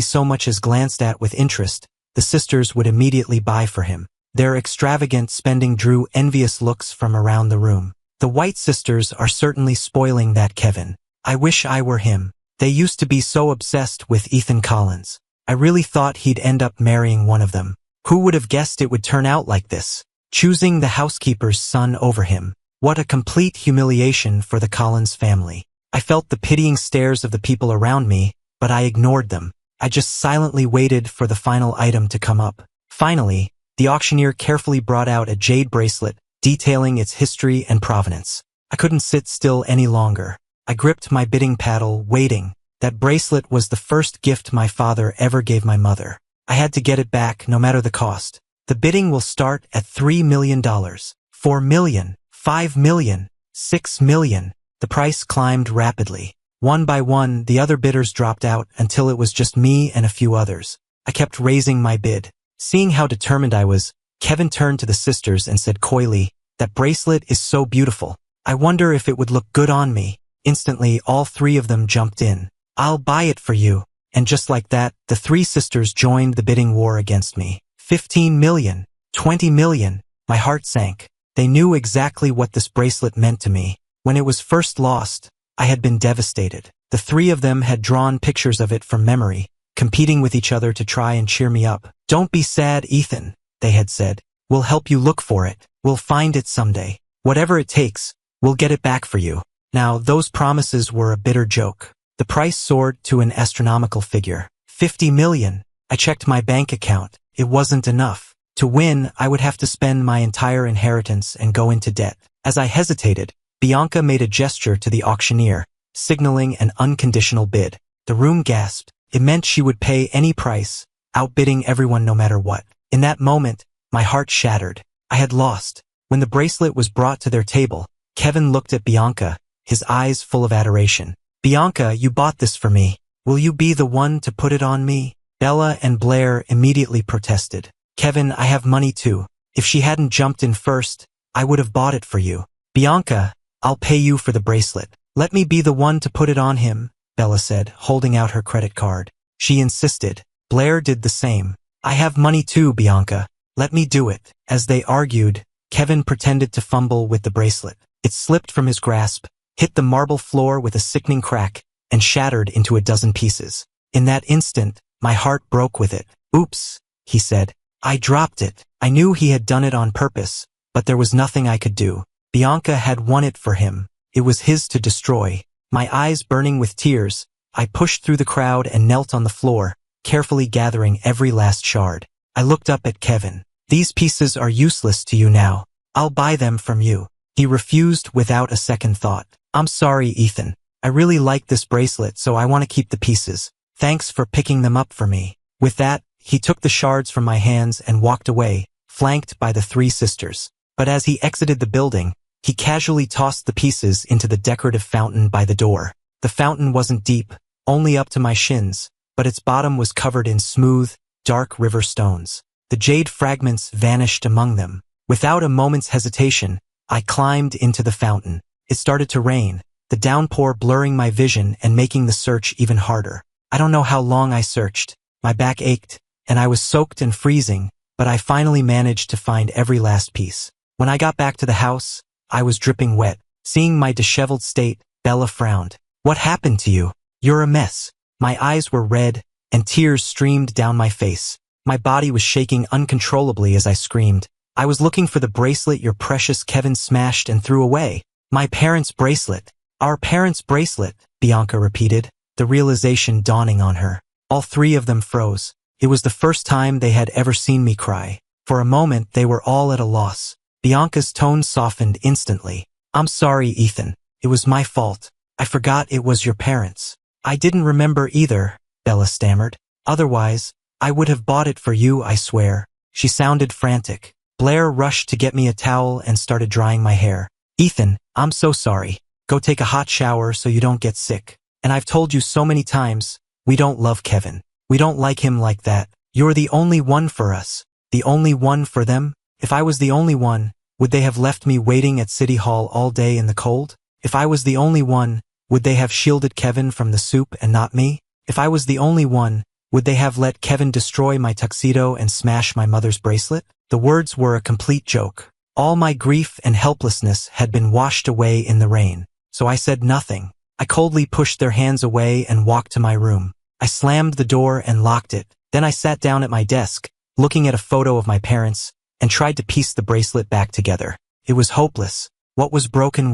so much as glanced at with interest, the sisters would immediately buy for him. Their extravagant spending drew envious looks from around the room. The White sisters are certainly spoiling that Kevin. I wish I were him. They used to be so obsessed with Ethan Collins. I really thought he'd end up marrying one of them. Who would have guessed it would turn out like this? Choosing the housekeeper's son over him. What a complete humiliation for the Collins family. I felt the pitying stares of the people around me, but I ignored them. I just silently waited for the final item to come up. Finally, the auctioneer carefully brought out a jade bracelet, detailing its history and provenance. I couldn't sit still any longer. I gripped my bidding paddle, waiting. That bracelet was the first gift my father ever gave my mother. I had to get it back, no matter the cost. The bidding will start at $3 million, $4 million, $5 million, $6 million. The price climbed rapidly. One by one, the other bidders dropped out until it was just me and a few others. I kept raising my bid. Seeing how determined I was, Kevin turned to the sisters and said coyly, "That bracelet is so beautiful. I wonder if it would look good on me." Instantly, all three of them jumped in. "I'll buy it for you." And just like that, the three sisters joined the bidding war against me. 15 million, 20 million. My heart sank. They knew exactly what this bracelet meant to me. When it was first lost, I had been devastated. The three of them had drawn pictures of it from memory, competing with each other to try and cheer me up. "Don't be sad, Ethan," they had said. "We'll help you look for it. We'll find it someday. Whatever it takes, we'll get it back for you." Now, those promises were a bitter joke. The price soared to an astronomical figure. 50 million. I checked my bank account. It wasn't enough. To win, I would have to spend my entire inheritance and go into debt. As I hesitated, Bianca made a gesture to the auctioneer, signaling an unconditional bid. The room gasped. It meant she would pay any price, outbidding everyone no matter what. In that moment, my heart shattered. I had lost. When the bracelet was brought to their table, Kevin looked at Bianca, his eyes full of adoration. "Bianca, you bought this for me. Will you be the one to put it on me?" Bella and Blair immediately protested. "Kevin, I have money too. If she hadn't jumped in first, I would have bought it for you." "Bianca, I'll pay you for the bracelet." "Let me be the one to put it on him," Bella said, holding out her credit card. She insisted. Blair did the same. "I have money too, Bianca. Let me do it." As they argued, Kevin pretended to fumble with the bracelet. It slipped from his grasp, hit the marble floor with a sickening crack, and shattered into a dozen pieces. In that instant, my heart broke with it. "Oops," he said. "I dropped it." I knew he had done it on purpose, but there was nothing I could do. Bianca had won it for him. It was his to destroy. My eyes burning with tears, I pushed through the crowd and knelt on the floor, carefully gathering every last shard. I looked up at Kevin. "These pieces are useless to you now. I'll buy them from you." He refused without a second thought. "I'm sorry, Ethan. I really like this bracelet, so I want to keep the pieces. Thanks for picking them up for me." With that, he took the shards from my hands and walked away, flanked by the three sisters. But as he exited the building, he casually tossed the pieces into the decorative fountain by the door. The fountain wasn't deep, only up to my shins, but its bottom was covered in smooth, dark river stones. The jade fragments vanished among them. Without a moment's hesitation, I climbed into the fountain. It started to rain, the downpour blurring my vision and making the search even harder. I don't know how long I searched. My back ached, and I was soaked and freezing, but I finally managed to find every last piece. When I got back to the house, I was dripping wet. Seeing my disheveled state, Bella frowned. "What happened to you? You're a mess." My eyes were red, and tears streamed down my face. My body was shaking uncontrollably as I screamed. "I was looking for the bracelet your precious Kevin smashed and threw away." "My parents' bracelet. Our parents' bracelet," Bianca repeated, the realization dawning on her. All three of them froze. It was the first time they had ever seen me cry. For a moment, they were all at a loss. Bianca's tone softened instantly. "I'm sorry, Ethan. It was my fault. I forgot it was your parents." "I didn't remember either," Bella stammered. "Otherwise, I would have bought it for you, I swear." She sounded frantic. Blair rushed to get me a towel and started drying my hair. "Ethan, I'm so sorry. Go take a hot shower so you don't get sick. And I've told you so many times, we don't love Kevin. We don't like him like that. You're the only one for us." "The only one for them? If I was the only one, would they have left me waiting at City Hall all day in the cold? If I was the only one, would they have shielded Kevin from the soup and not me? If I was the only one, would they have let Kevin destroy my tuxedo and smash my mother's bracelet?" The words were a complete joke. All my grief and helplessness had been washed away in the rain, so I said nothing. I coldly pushed their hands away and walked to my room. I slammed the door and locked it. Then I sat down at my desk, looking at a photo of my parents, and tried to piece the bracelet back together. It was hopeless. What was broken,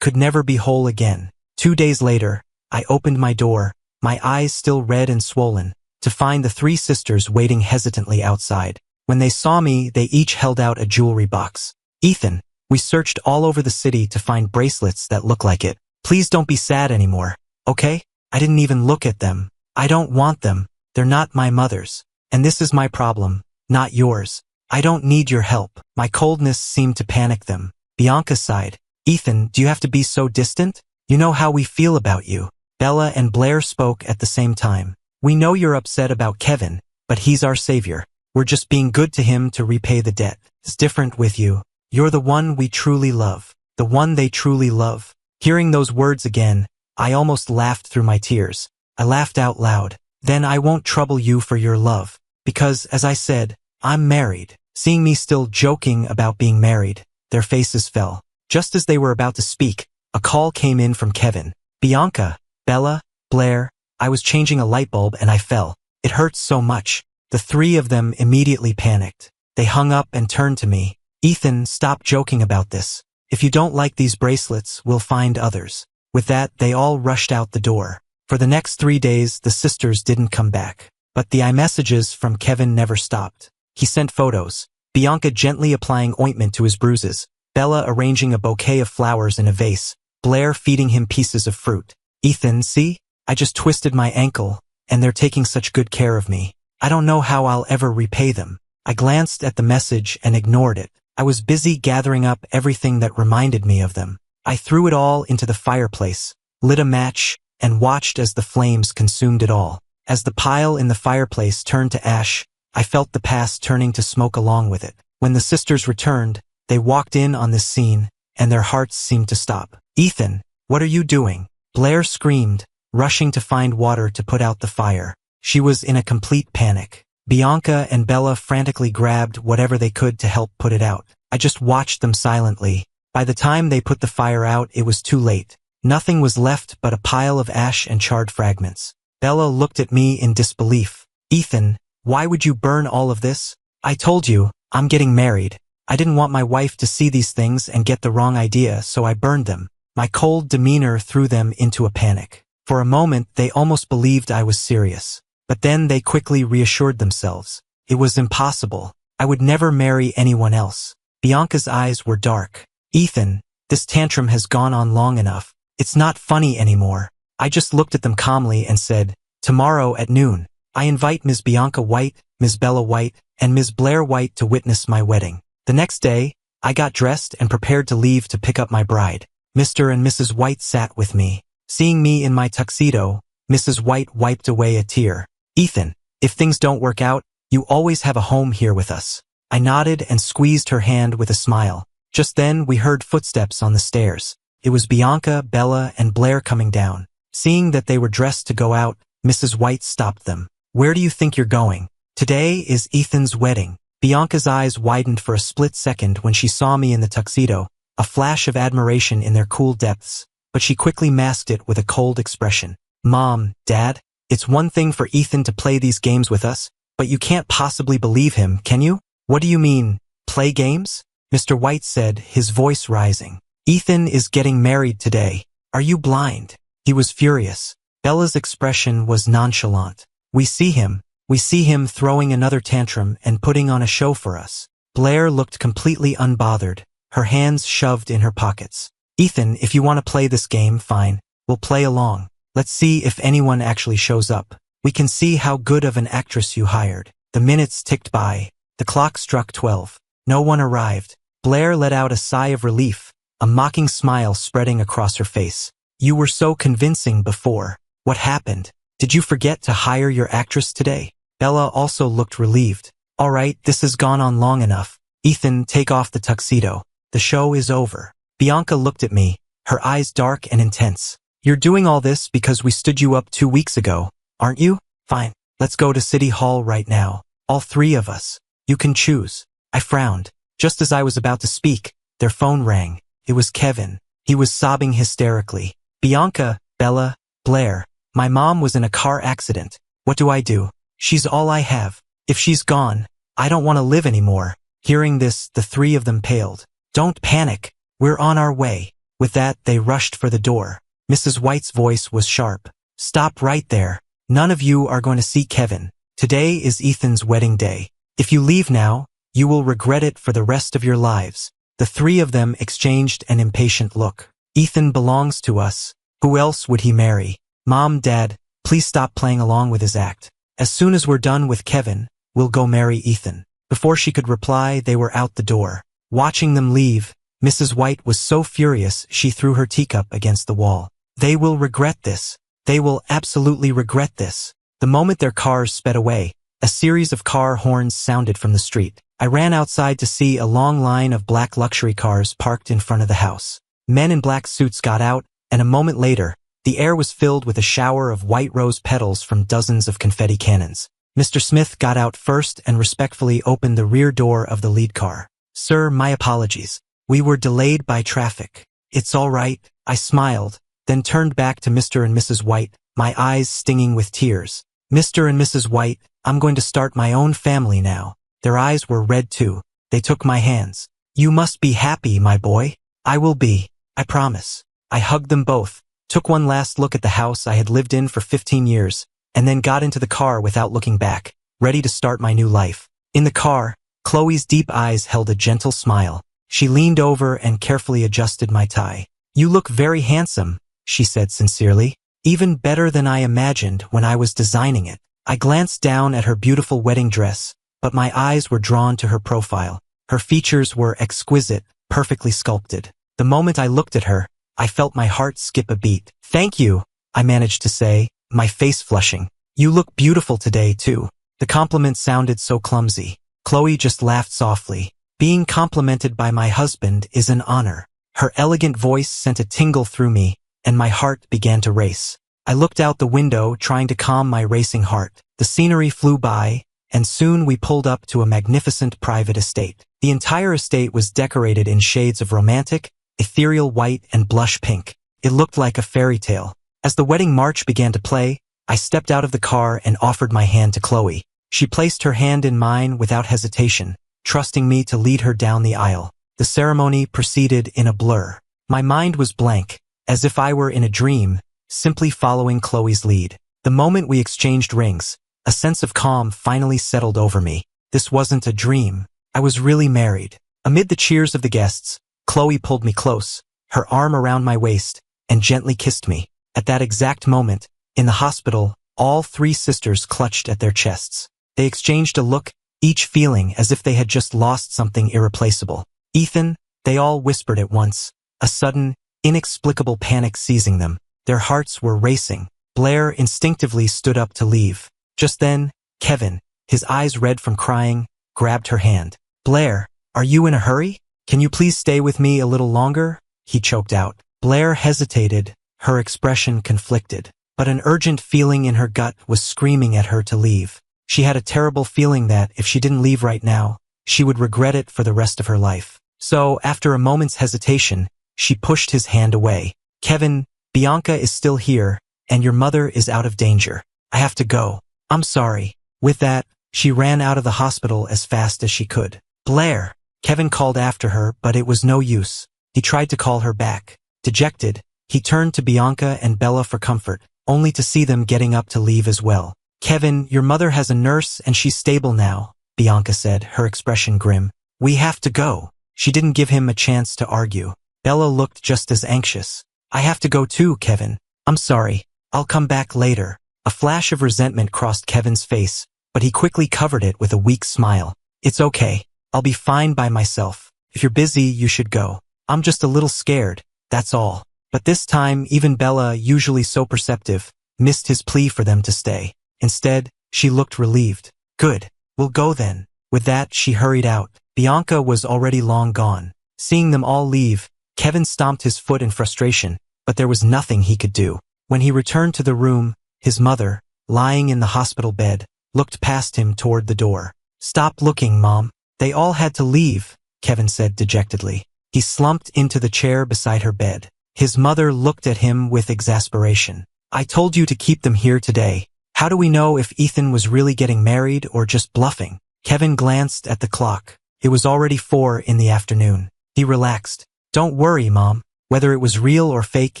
could never be whole again. 2 days later, I opened my door, my eyes still red and swollen, to find the 3 sisters waiting hesitantly outside. When they saw me, they each held out a jewelry box. Ethan, we searched all over the city to find bracelets that look like it. Please don't be sad anymore, okay? I didn't even look at them. I don't want them. They're not my mother's. And this is my problem, not yours. I don't need your help. My coldness seemed to panic them. Bianca sighed. Ethan, do you have to be so distant? You know how we feel about you. Bella and Blair spoke at the same time. We know you're upset about Kevin, but he's our savior. We're just being good to him to repay the debt. It's different with you. You're the one we truly love. The one they truly love. Hearing those words again, I almost laughed through my tears. I laughed out loud. Then I won't trouble you for your love. Because, as I said, I'm married. Seeing me still joking about being married, their faces fell. Just as they were about to speak, a call came in from Kevin. Bianca, Bella, Blair, I was changing a light bulb and I fell. It hurts so much. The 3 of them immediately panicked. They hung up and turned to me. Ethan, stop joking about this. If you don't like these bracelets, we'll find others. With that, they all rushed out the door. For the next 3 days, the sisters didn't come back. But the iMessages from Kevin never stopped. He sent photos. Bianca gently applying ointment to his bruises. Bella arranging a bouquet of flowers in a vase. Blair feeding him pieces of fruit. Ethan, see? I just twisted my ankle, and they're taking such good care of me. I don't know how I'll ever repay them. I glanced at the message and ignored it. I was busy gathering up everything that reminded me of them. I threw it all into the fireplace, lit a match, and watched as the flames consumed it all. As the pile in the fireplace turned to ash, I felt the past turning to smoke along with it. When the sisters returned, they walked in on this scene, and their hearts seemed to stop. Ethan, what are you doing? Blair screamed, rushing to find water to put out the fire. She was in a complete panic. Bianca and Bella frantically grabbed whatever they could to help put it out. I just watched them silently. By the time they put the fire out, it was too late. Nothing was left but a pile of ash and charred fragments. Bella looked at me in disbelief. Ethan, why would you burn all of this? I told you, I'm getting married. I didn't want my wife to see these things and get the wrong idea, so I burned them. My cold demeanor threw them into a panic. For a moment, they almost believed I was serious. But then they quickly reassured themselves. It was impossible. I would never marry anyone else. Bianca's eyes were dark. Ethan, this tantrum has gone on long enough. It's not funny anymore. I just looked at them calmly and said, tomorrow at noon, I invite Ms. Bianca White, Ms. Bella White, and Ms. Blair White to witness my wedding. The next day, I got dressed and prepared to leave to pick up my bride. Mr. and Mrs. White sat with me. Seeing me in my tuxedo, Mrs. White wiped away a tear. Ethan, if things don't work out, you always have a home here with us. I nodded and squeezed her hand with a smile. Just then, we heard footsteps on the stairs. It was Bianca, Bella, and Blair coming down. Seeing that they were dressed to go out, Mrs. White stopped them. Where do you think you're going? Today is Ethan's wedding. Bianca's eyes widened for a split second when she saw me in the tuxedo, a flash of admiration in their cool depths, but she quickly masked it with a cold expression. Mom, Dad, it's one thing for Ethan to play these games with us, but you can't possibly believe him, can you? What do you mean, play games? Mr. White said, his voice rising. Ethan is getting married today. Are you blind? He was furious. Bella's expression was nonchalant. We see him throwing another tantrum and putting on a show for us. Blair looked completely unbothered, her hands shoved in her pockets. Ethan, if you want to play this game, fine. We'll play along. Let's see if anyone actually shows up. We can see how good of an actress you hired. The minutes ticked by. The clock struck 12. No one arrived. Blair let out a sigh of relief, a mocking smile spreading across her face. You were so convincing before. What happened? Did you forget to hire your actress today? Bella also looked relieved. All right, this has gone on long enough. Ethan, take off the tuxedo. The show is over. Bianca looked at me, her eyes dark and intense. You're doing all this because we stood you up 2 weeks ago, aren't you? Fine. Let's go to City Hall right now. All 3 of us. You can choose. I frowned. Just as I was about to speak, their phone rang. It was Kevin. He was sobbing hysterically. Bianca, Bella, Blair, my mom was in a car accident. What do I do? She's all I have. If she's gone, I don't want to live anymore. Hearing this, the 3 of them paled. Don't panic. We're on our way. With that, they rushed for the door. Mrs. White's voice was sharp. Stop right there. None of you are going to see Kevin. Today is Ethan's wedding day. If you leave now, you will regret it for the rest of your lives. The three of them exchanged an impatient look. Ethan belongs to us. Who else would he marry? Mom, Dad, please stop playing along with his act. As soon as we're done with Kevin, we'll go marry Ethan. Before she could reply, they were out the door. Watching them leave, Mrs. White was so furious she threw her teacup against the wall. They will regret this. They will absolutely regret this. The moment their cars sped away, a series of car horns sounded from the street. I ran outside to see a long line of black luxury cars parked in front of the house. Men in black suits got out, and a moment later, the air was filled with a shower of white rose petals from dozens of confetti cannons. Mr. Smith got out first and respectfully opened the rear door of the lead car. Sir, my apologies. We were delayed by traffic. It's all right, I smiled, then turned back to Mr. and Mrs. White, my eyes stinging with tears. Mr. and Mrs. White, I'm going to start my own family now. Their eyes were red too. They took my hands. You must be happy, my boy. I will be. I promise. I hugged them both, took one last look at the house I had lived in for 15 years, and then got into the car without looking back, ready to start my new life. In the car, Chloe's deep eyes held a gentle smile. She leaned over and carefully adjusted my tie. You look very handsome, she said sincerely. Even better than I imagined when I was designing it. I glanced down at her beautiful wedding dress, but my eyes were drawn to her profile. Her features were exquisite, perfectly sculpted. The moment I looked at her, I felt my heart skip a beat. Thank you, I managed to say, my face flushing. You look beautiful today, too. The compliment sounded so clumsy. Chloe just laughed softly. Being complimented by my husband is an honor. Her elegant voice sent a tingle through me, and my heart began to race. I looked out the window, trying to calm my racing heart. The scenery flew by, and soon we pulled up to a magnificent private estate. The entire estate was decorated in shades of romantic, ethereal white and blush pink. It looked like a fairy tale. As the wedding march began to play, I stepped out of the car and offered my hand to Chloe. She placed her hand in mine without hesitation, trusting me to lead her down the aisle. The ceremony proceeded in a blur. My mind was blank, as if I were in a dream, simply following Chloe's lead. The moment we exchanged rings, a sense of calm finally settled over me. This wasn't a dream. I was really married. Amid the cheers of the guests, Chloe pulled me close, her arm around my waist, and gently kissed me. At that exact moment, in the hospital, all three sisters clutched at their chests. They exchanged a look, each feeling as if they had just lost something irreplaceable. Ethan, they all whispered at once, a sudden, inexplicable panic seizing them. Their hearts were racing. Blair instinctively stood up to leave. Just then, Kevin, his eyes red from crying, grabbed her hand. Blair, are you in a hurry? Can you please stay with me a little longer? He choked out. Blair hesitated, her expression conflicted, but an urgent feeling in her gut was screaming at her to leave. She had a terrible feeling that, if she didn't leave right now, she would regret it for the rest of her life. So, after a moment's hesitation, she pushed his hand away. Kevin, Bianca is still here, and your mother is out of danger. I have to go. I'm sorry. With that, she ran out of the hospital as fast as she could. Blair! Kevin called after her, but it was no use. He tried to call her back. Dejected, he turned to Bianca and Bella for comfort, only to see them getting up to leave as well. Kevin, your mother has a nurse and she's stable now, Bianca said, her expression grim. We have to go. She didn't give him a chance to argue. Bella looked just as anxious. I have to go too, Kevin. I'm sorry. I'll come back later. A flash of resentment crossed Kevin's face, but he quickly covered it with a weak smile. It's okay. I'll be fine by myself. If you're busy, you should go. I'm just a little scared, that's all. But this time, even Bella, usually so perceptive, missed his plea for them to stay. Instead, she looked relieved. Good. We'll go then. With that, she hurried out. Bianca was already long gone. Seeing them all leave, Kevin stomped his foot in frustration, but there was nothing he could do. When he returned to the room, his mother, lying in the hospital bed, looked past him toward the door. Stop looking, Mom. They all had to leave, Kevin said dejectedly. He slumped into the chair beside her bed. His mother looked at him with exasperation. I told you to keep them here today. How do we know if Ethan was really getting married or just bluffing? Kevin glanced at the clock. It was already 4 in the afternoon. He relaxed. Don't worry, Mom. Whether it was real or fake,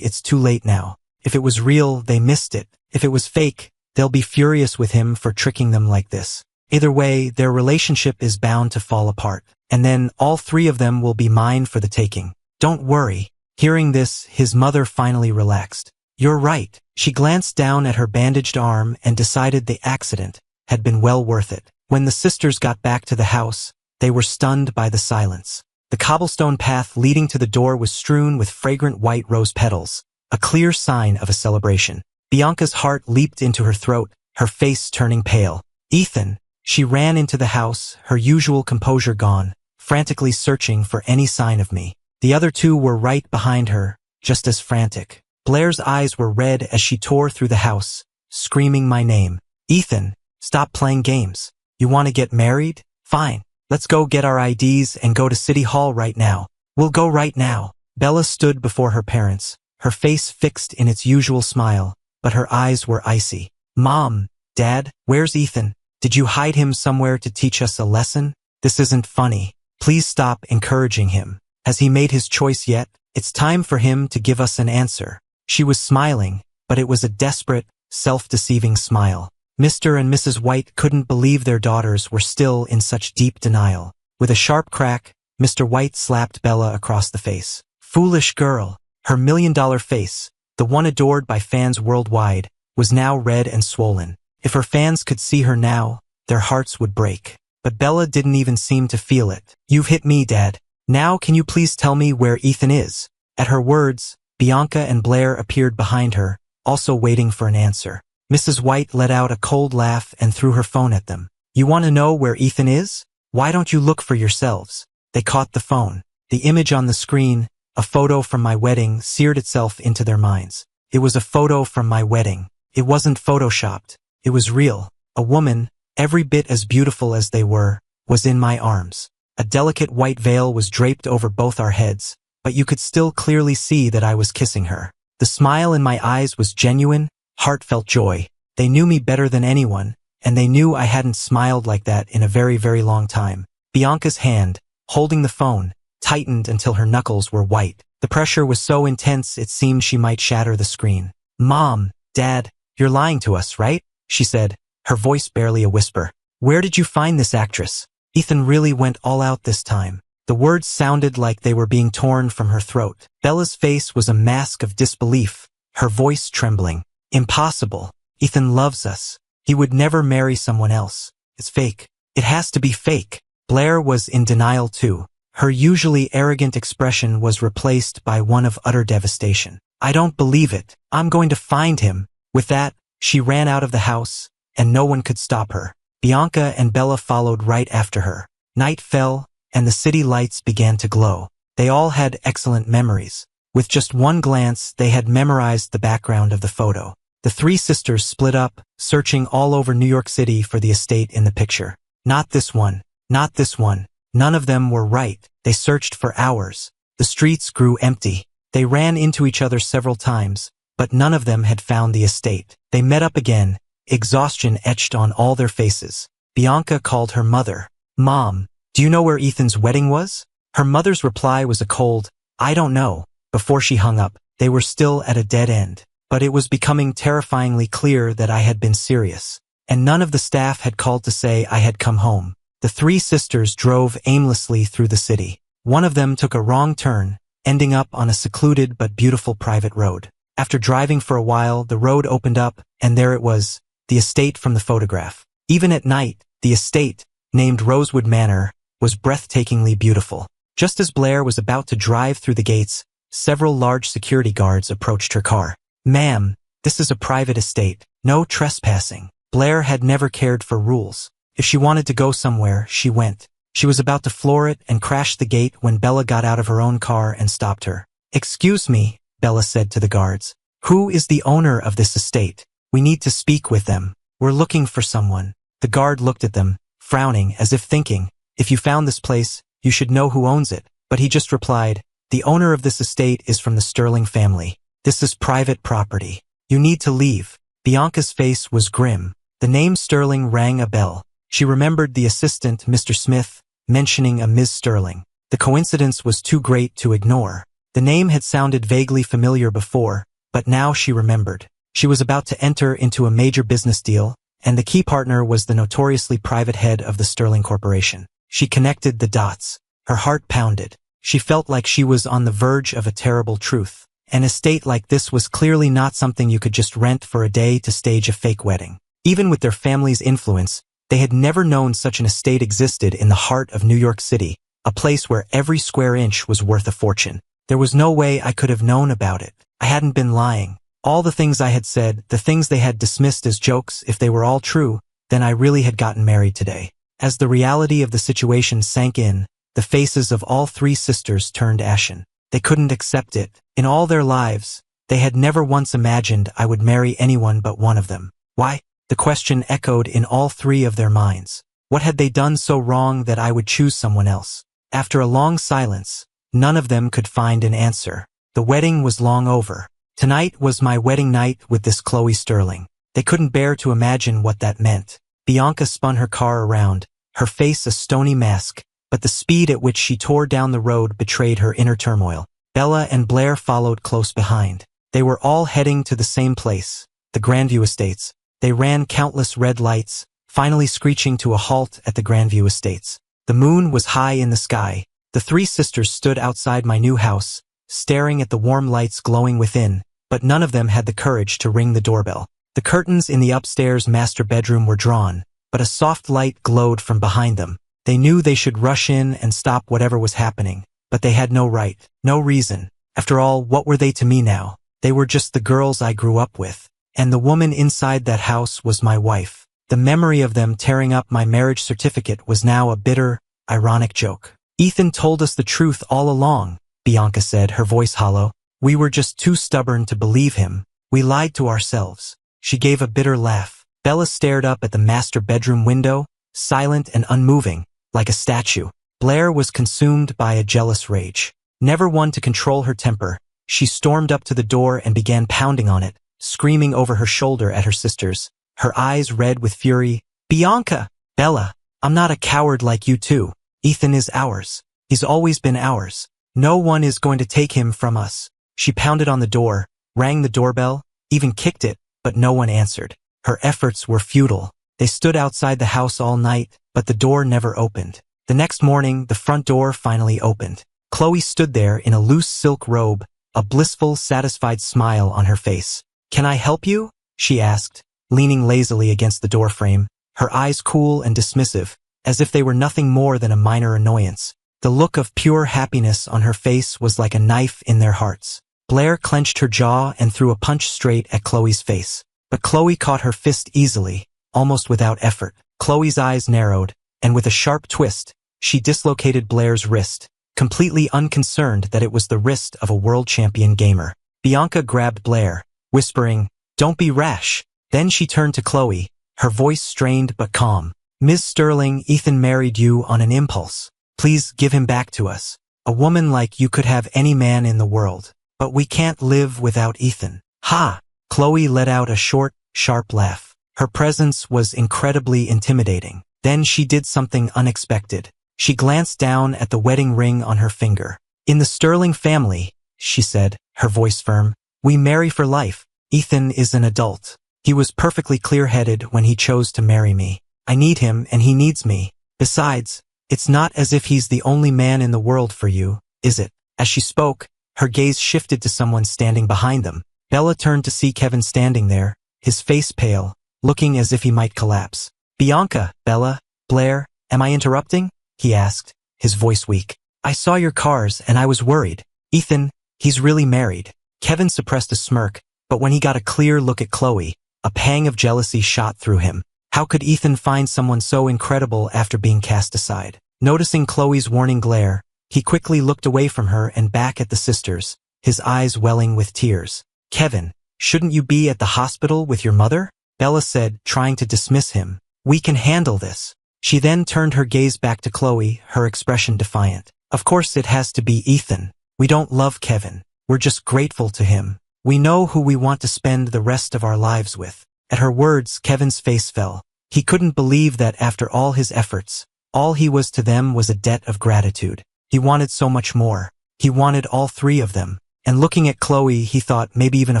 it's too late now. If it was real, they missed it. If it was fake, they'll be furious with him for tricking them like this. Either way, their relationship is bound to fall apart. And then all three of them will be mine for the taking. Don't worry. Hearing this, his mother finally relaxed. You're right. She glanced down at her bandaged arm and decided the accident had been well worth it. When the sisters got back to the house, they were stunned by the silence. The cobblestone path leading to the door was strewn with fragrant white rose petals, a clear sign of a celebration. Bianca's heart leaped into her throat, her face turning pale. Ethan! She ran into the house, her usual composure gone, frantically searching for any sign of me. The other two were right behind her, just as frantic. Blair's eyes were red as she tore through the house, screaming my name. Ethan, stop playing games. You want to get married? Fine. Let's go get our IDs and go to City Hall right now. We'll go right now. Bella stood before her parents, her face fixed in its usual smile, but her eyes were icy. Mom, Dad, where's Ethan? Did you hide him somewhere to teach us a lesson? This isn't funny. Please stop encouraging him. Has he made his choice yet? It's time for him to give us an answer. She was smiling, but it was a desperate, self-deceiving smile. Mr. and Mrs. White couldn't believe their daughters were still in such deep denial. With a sharp crack, Mr. White slapped Bella across the face. Foolish girl. Her million-dollar face, the one adored by fans worldwide, was now red and swollen. If her fans could see her now, their hearts would break. But Bella didn't even seem to feel it. You've hit me, Dad. Now can you please tell me where Ethan is? At her words, Bianca and Blair appeared behind her, also waiting for an answer. Mrs. White let out a cold laugh and threw her phone at them. You want to know where Ethan is? Why don't you look for yourselves? They caught the phone. The image on the screen, a photo from my wedding, seared itself into their minds. It was a photo from my wedding. It wasn't photoshopped. It was real. A woman, every bit as beautiful as they were, was in my arms. A delicate white veil was draped over both our heads, but you could still clearly see that I was kissing her. The smile in my eyes was genuine, heartfelt joy. They knew me better than anyone, and they knew I hadn't smiled like that in a very, very long time. Bianca's hand, holding the phone, tightened until her knuckles were white. The pressure was so intense it seemed she might shatter the screen. Mom, Dad, you're lying to us, right? She said, her voice barely a whisper. Where did you find this actress? Ethan really went all out this time. The words sounded like they were being torn from her throat. Bella's face was a mask of disbelief, her voice trembling. Impossible. Ethan loves us. He would never marry someone else. It's fake. It has to be fake. Blair was in denial too. Her usually arrogant expression was replaced by one of utter devastation. I don't believe it. I'm going to find him. With that, she ran out of the house, and no one could stop her. Bianca and Bella followed right after her. Night fell, and the city lights began to glow. They all had excellent memories. With just one glance, they had memorized the background of the photo. The three sisters split up, searching all over New York City for the estate in the picture. Not this one. Not this one. None of them were right. They searched for hours. The streets grew empty. They ran into each other several times, but none of them had found the estate. They met up again, exhaustion etched on all their faces. Bianca called her mother. Mom, do you know where Ethan's wedding was? Her mother's reply was a cold, I don't know. Before she hung up, they were still at a dead end. But it was becoming terrifyingly clear that I had been serious. And none of the staff had called to say I had come home. The three sisters drove aimlessly through the city. One of them took a wrong turn, ending up on a secluded but beautiful private road. After driving for a while, the road opened up, and there it was, the estate from the photograph. Even at night, the estate, named Rosewood Manor, was breathtakingly beautiful. Just as Blair was about to drive through the gates, several large security guards approached her car. Ma'am, this is a private estate. No trespassing. Blair had never cared for rules. If she wanted to go somewhere, she went. She was about to floor it and crash the gate when Bella got out of her own car and stopped her. Excuse me, Bella said to the guards. Who is the owner of this estate? We need to speak with them. We're looking for someone. The guard looked at them, frowning as if thinking, if you found this place, you should know who owns it. But he just replied, the owner of this estate is from the Sterling family. This is private property. You need to leave. Bianca's face was grim. The name Sterling rang a bell. She remembered the assistant, Mr. Smith, mentioning a Ms. Sterling. The coincidence was too great to ignore. The name had sounded vaguely familiar before, but now she remembered. She was about to enter into a major business deal, and the key partner was the notoriously private head of the Sterling Corporation. She connected the dots. Her heart pounded. She felt like she was on the verge of a terrible truth. An estate like this was clearly not something you could just rent for a day to stage a fake wedding. Even with their family's influence, they had never known such an estate existed in the heart of New York City, a place where every square inch was worth a fortune. There was no way I could have known about it. I hadn't been lying. All the things I had said, the things they had dismissed as jokes, if they were all true, then I really had gotten married today. As the reality of the situation sank in, the faces of all three sisters turned ashen. They couldn't accept it. In all their lives, they had never once imagined I would marry anyone but one of them. Why? The question echoed in all three of their minds. What had they done so wrong that I would choose someone else? After a long silence, none of them could find an answer. The wedding was long over. Tonight was my wedding night with this Chloe Sterling. They couldn't bear to imagine what that meant. Bianca spun her car around, her face a stony mask, but the speed at which she tore down the road betrayed her inner turmoil. Bella and Blair followed close behind. They were all heading to the same place, the Grandview Estates. They ran countless red lights, finally screeching to a halt at the Grandview Estates. The moon was high in the sky. The three sisters stood outside my new house, staring at the warm lights glowing within, but none of them had the courage to ring the doorbell. The curtains in the upstairs master bedroom were drawn, but a soft light glowed from behind them. They knew they should rush in and stop whatever was happening, but they had no right, no reason. After all, what were they to me now? They were just the girls I grew up with. And the woman inside that house was my wife. The memory of them tearing up my marriage certificate was now a bitter, ironic joke. Ethan told us the truth all along, Bianca said, her voice hollow. We were just too stubborn to believe him. We lied to ourselves. She gave a bitter laugh. Bella stared up at the master bedroom window, silent and unmoving, like a statue. Blair was consumed by a jealous rage. Never one to control her temper, she stormed up to the door and began pounding on it, screaming over her shoulder at her sisters, her eyes red with fury. Bianca! Bella, I'm not a coward like you two. Ethan is ours. He's always been ours. No one is going to take him from us. She pounded on the door, rang the doorbell, even kicked it, but no one answered. Her efforts were futile. They stood outside the house all night, but the door never opened. The next morning, the front door finally opened. Chloe stood there in a loose silk robe, a blissful, satisfied smile on her face. Can I help you? She asked, leaning lazily against the doorframe, her eyes cool and dismissive, as if they were nothing more than a minor annoyance. The look of pure happiness on her face was like a knife in their hearts. Blair clenched her jaw and threw a punch straight at Chloe's face. But Chloe caught her fist easily, almost without effort. Chloe's eyes narrowed, and with a sharp twist, she dislocated Blair's wrist, completely unconcerned that it was the wrist of a world champion gamer. Bianca grabbed Blair, whispering, "Don't be rash." Then she turned to Chloe, her voice strained but calm. "Ms. Sterling, Ethan married you on an impulse. Please give him back to us. A woman like you could have any man in the world. But we can't live without Ethan." Ha! Chloe let out a short, sharp laugh. Her presence was incredibly intimidating. Then she did something unexpected. She glanced down at the wedding ring on her finger. "In the Sterling family," she said, her voice firm, "we marry for life. Ethan is an adult. He was perfectly clear-headed when he chose to marry me. I need him and he needs me. Besides, it's not as if he's the only man in the world for you, is it?" As she spoke, her gaze shifted to someone standing behind them. Bella turned to see Kevin standing there, his face pale, looking as if he might collapse. "Bianca, Bella, Blair, am I interrupting?" he asked, his voice weak. "I saw your cars and I was worried. Ethan, he's really married." Kevin suppressed a smirk, but when he got a clear look at Chloe, a pang of jealousy shot through him. How could Ethan find someone so incredible after being cast aside? Noticing Chloe's warning glare, he quickly looked away from her and back at the sisters, his eyes welling with tears. "Kevin, shouldn't you be at the hospital with your mother?" Bella said, trying to dismiss him. "We can handle this." She then turned her gaze back to Chloe, her expression defiant. "Of course it has to be Ethan. We don't love Kevin. We're just grateful to him. We know who we want to spend the rest of our lives with." At her words, Kevin's face fell. He couldn't believe that after all his efforts, all he was to them was a debt of gratitude. He wanted so much more. He wanted all three of them. And looking at Chloe, he thought maybe even a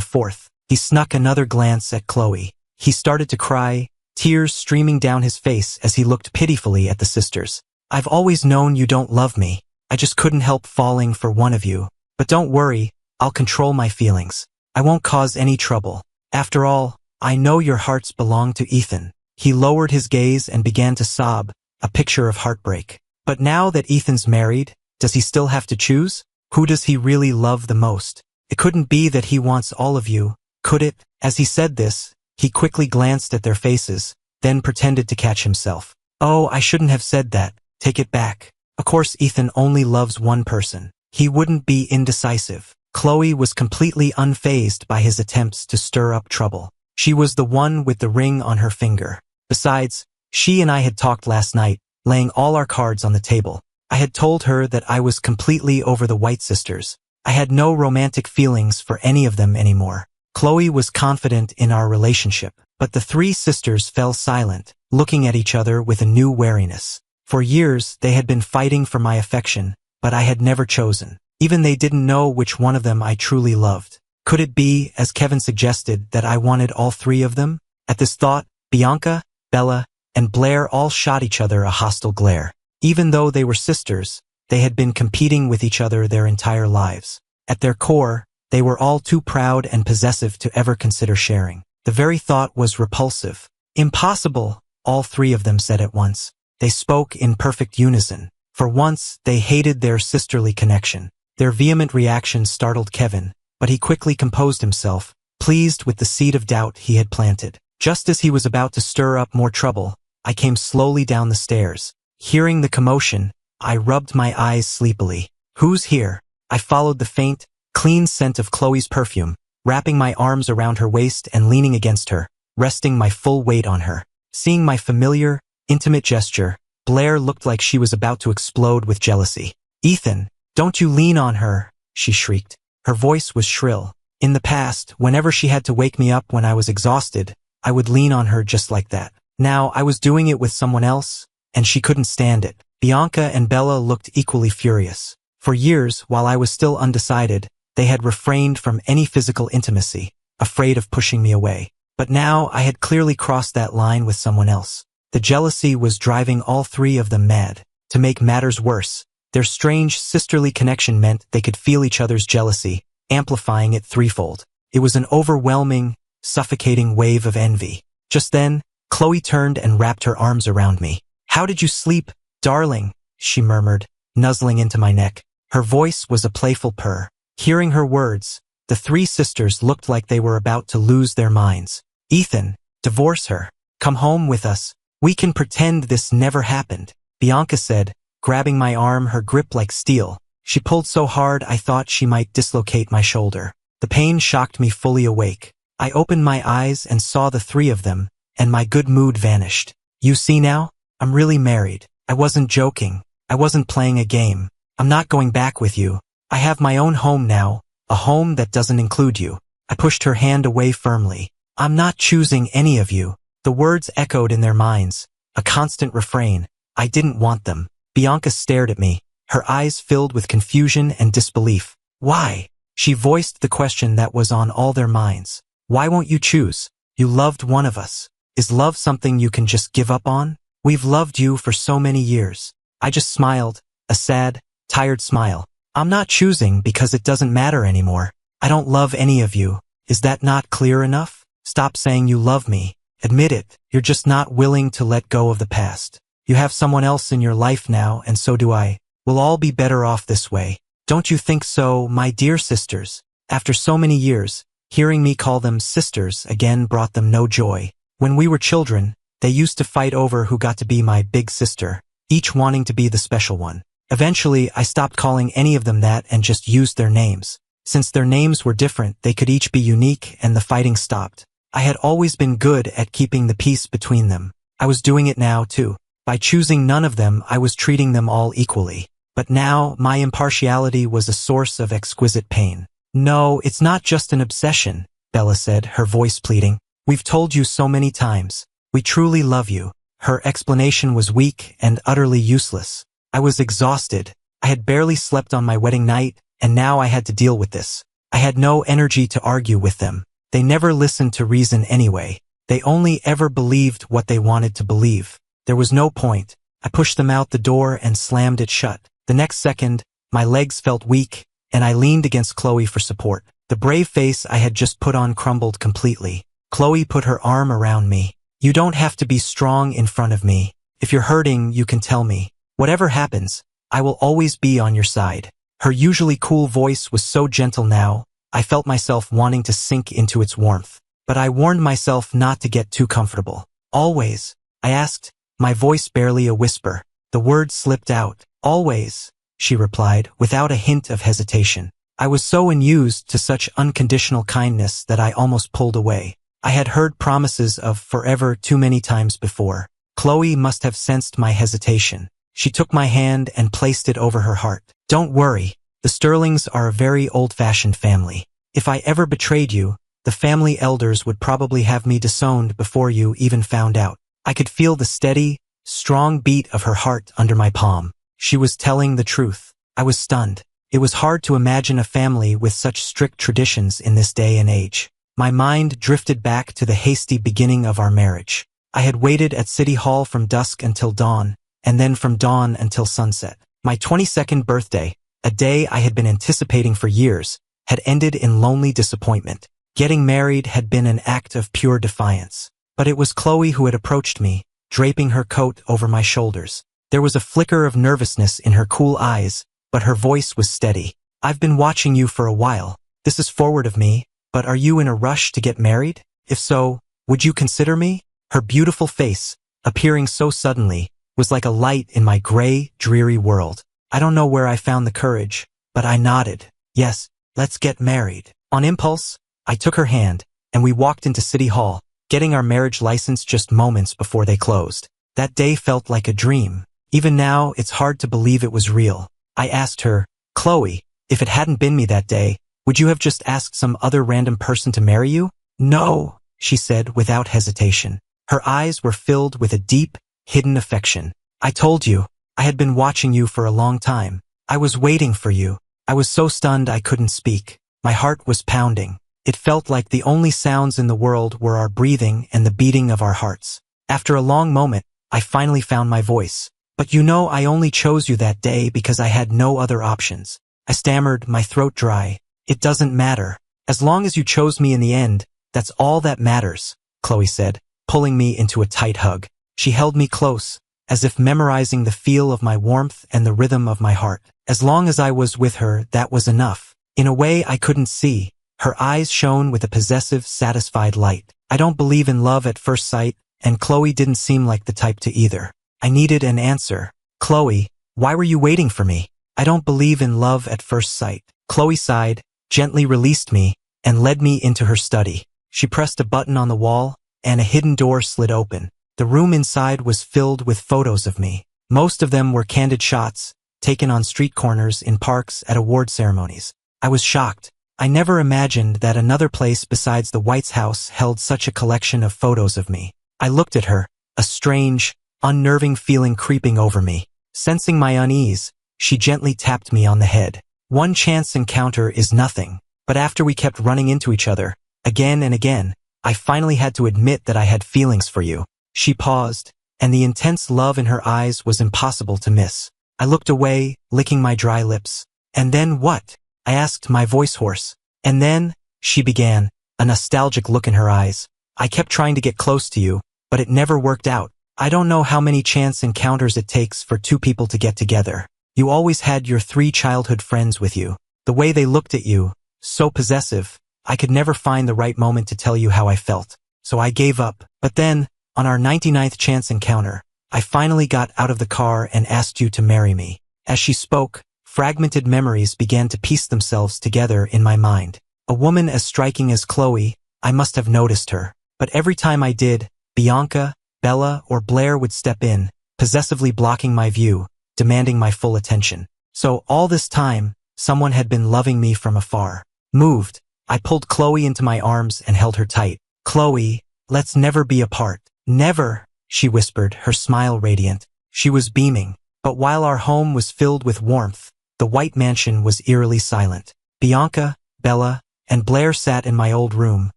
fourth. He snuck another glance at Chloe. He started to cry, tears streaming down his face as he looked pitifully at the sisters. I've always known you don't love me. I just couldn't help falling for one of you. But don't worry, I'll control my feelings. I won't cause any trouble. After all, I know your hearts belong to Ethan. He lowered his gaze and began to sob, a picture of heartbreak. But now that Ethan's married, does he still have to choose? Who does he really love the most? It couldn't be that he wants all of you, could it? As he said this, he quickly glanced at their faces, then pretended to catch himself. Oh, I shouldn't have said that. Take it back. Of course Ethan only loves one person. He wouldn't be indecisive. Chloe was completely unfazed by his attempts to stir up trouble. She was the one with the ring on her finger. Besides, she and I had talked last night, laying all our cards on the table. I had told her that I was completely over the White sisters. I had no romantic feelings for any of them anymore. Chloe was confident in our relationship, but the three sisters fell silent, looking at each other with a new wariness. For years, they had been fighting for my affection, but I had never chosen. Even they didn't know which one of them I truly loved. Could it be, as Kevin suggested, that I wanted all three of them? At this thought, Bianca, Bella, and Blair all shot each other a hostile glare. Even though they were sisters, they had been competing with each other their entire lives. At their core, they were all too proud and possessive to ever consider sharing. The very thought was repulsive. Impossible, all three of them said at once. They spoke in perfect unison. For once, they hated their sisterly connection. Their vehement reaction startled Kevin, but he quickly composed himself, pleased with the seed of doubt he had planted. Just as he was about to stir up more trouble, I came slowly down the stairs. Hearing the commotion, I rubbed my eyes sleepily. Who's here? I followed the faint, clean scent of Chloe's perfume, wrapping my arms around her waist and leaning against her, resting my full weight on her. Seeing my familiar, intimate gesture, Blair looked like she was about to explode with jealousy. Ethan, don't you lean on her, she shrieked. Her voice was shrill. In the past, whenever she had to wake me up when I was exhausted, I would lean on her just like that. Now I was doing it with someone else, and she couldn't stand it. Bianca and Bella looked equally furious. For years, while I was still undecided, they had refrained from any physical intimacy, afraid of pushing me away. But now I had clearly crossed that line with someone else. The jealousy was driving all three of them mad. To make matters worse, their strange sisterly connection meant they could feel each other's jealousy, amplifying it threefold. It was an overwhelming, suffocating wave of envy. Just then, Chloe turned and wrapped her arms around me. How did you sleep, darling? She murmured, nuzzling into my neck. Her voice was a playful purr. Hearing her words, the three sisters looked like they were about to lose their minds. Ethan, divorce her. Come home with us. We can pretend this never happened, Bianca said, grabbing my arm, her grip like steel. She pulled so hard I thought she might dislocate my shoulder. The pain shocked me fully awake. I opened my eyes and saw the three of them, and my good mood vanished. You see now? I'm really married. I wasn't joking. I wasn't playing a game. I'm not going back with you. I have my own home now, a home that doesn't include you. I pushed her hand away firmly. I'm not choosing any of you. The words echoed in their minds, a constant refrain. I didn't want them. Bianca stared at me, her eyes filled with confusion and disbelief. Why? She voiced the question that was on all their minds. Why won't you choose? You loved one of us. Is love something you can just give up on? We've loved you for so many years. I just smiled, a sad, tired smile. I'm not choosing because it doesn't matter anymore. I don't love any of you. Is that not clear enough? Stop saying you love me. Admit it, you're just not willing to let go of the past. You have someone else in your life now, and so do I. We'll all be better off this way. Don't you think so, my dear sisters? After so many years, hearing me call them sisters again brought them no joy. When we were children, they used to fight over who got to be my big sister, each wanting to be the special one. Eventually, I stopped calling any of them that and just used their names. Since their names were different, they could each be unique and the fighting stopped. I had always been good at keeping the peace between them. I was doing it now, too. By choosing none of them, I was treating them all equally. But now, my impartiality was a source of exquisite pain. No, it's not just an obsession, Bella said, her voice pleading. We've told you so many times. We truly love you. Her explanation was weak and utterly useless. I was exhausted. I had barely slept on my wedding night, and now I had to deal with this. I had no energy to argue with them. They never listened to reason anyway. They only ever believed what they wanted to believe. There was no point. I pushed them out the door and slammed it shut. The next second, my legs felt weak, and I leaned against Chloe for support. The brave face I had just put on crumbled completely. Chloe put her arm around me. You don't have to be strong in front of me. If you're hurting, you can tell me. Whatever happens, I will always be on your side. Her usually cool voice was so gentle now, I felt myself wanting to sink into its warmth. But I warned myself not to get too comfortable. Always, I asked, my voice barely a whisper. The words slipped out. Always, she replied, without a hint of hesitation. I was so unused to such unconditional kindness that I almost pulled away. I had heard promises of forever too many times before. Chloe must have sensed my hesitation. She took my hand and placed it over her heart. Don't worry, the Sterlings are a very old-fashioned family. If I ever betrayed you, the family elders would probably have me disowned before you even found out. I could feel the steady, strong beat of her heart under my palm. She was telling the truth. I was stunned. It was hard to imagine a family with such strict traditions in this day and age. My mind drifted back to the hasty beginning of our marriage. I had waited at City Hall from dusk until dawn, and then from dawn until sunset. My 22nd birthday, a day I had been anticipating for years, had ended in lonely disappointment. Getting married had been an act of pure defiance. But it was Chloe who had approached me, draping her coat over my shoulders. There was a flicker of nervousness in her cool eyes, but her voice was steady. I've been watching you for a while. This is forward of me, but are you in a rush to get married? If so, would you consider me? Her beautiful face, appearing so suddenly, was like a light in my gray, dreary world. I don't know where I found the courage, but I nodded. Yes, let's get married. On impulse, I took her hand, and we walked into City Hall, getting our marriage license just moments before they closed. That day felt like a dream. Even now, it's hard to believe it was real. I asked her, Chloe, if it hadn't been me that day, would you have just asked some other random person to marry you? No, she said without hesitation. Her eyes were filled with a deep, hidden affection. I told you, I had been watching you for a long time. I was waiting for you. I was so stunned I couldn't speak. My heart was pounding. It felt like the only sounds in the world were our breathing and the beating of our hearts. After a long moment, I finally found my voice. But you know I only chose you that day because I had no other options. I stammered, my throat dry. It doesn't matter. As long as you chose me in the end, that's all that matters, Chloe said, pulling me into a tight hug. She held me close, as if memorizing the feel of my warmth and the rhythm of my heart. As long as I was with her, that was enough. In a way I couldn't see, her eyes shone with a possessive, satisfied light. I don't believe in love at first sight, and Chloe didn't seem like the type to either. I needed an answer. Chloe, why were you waiting for me? I don't believe in love at first sight. Chloe sighed, gently released me, and led me into her study. She pressed a button on the wall, and a hidden door slid open. The room inside was filled with photos of me. Most of them were candid shots, taken on street corners, in parks, at award ceremonies. I was shocked. I never imagined that another place besides the White House held such a collection of photos of me. I looked at her, a strange, unnerving feeling creeping over me. Sensing my unease, she gently tapped me on the head. One chance encounter is nothing, but after we kept running into each other, again and again, I finally had to admit that I had feelings for you. She paused, and the intense love in her eyes was impossible to miss. I looked away, licking my dry lips. And then what? I asked, my voice hoarse. And then, she began, a nostalgic look in her eyes. I kept trying to get close to you, but it never worked out. I don't know how many chance encounters it takes for two people to get together. You always had your 3 childhood friends with you. The way they looked at you, so possessive, I could never find the right moment to tell you how I felt. So I gave up. But then, on our 99th chance encounter, I finally got out of the car and asked you to marry me. As she spoke, fragmented memories began to piece themselves together in my mind. A woman as striking as Chloe, I must have noticed her. But every time I did, Bianca, Bella, or Blair would step in, possessively blocking my view, demanding my full attention. So all this time, someone had been loving me from afar. Moved, I pulled Chloe into my arms and held her tight. Chloe, let's never be apart. Never, she whispered, her smile radiant. She was beaming. But while our home was filled with warmth, the white mansion was eerily silent. Bianca, Bella, and Blair sat in my old room,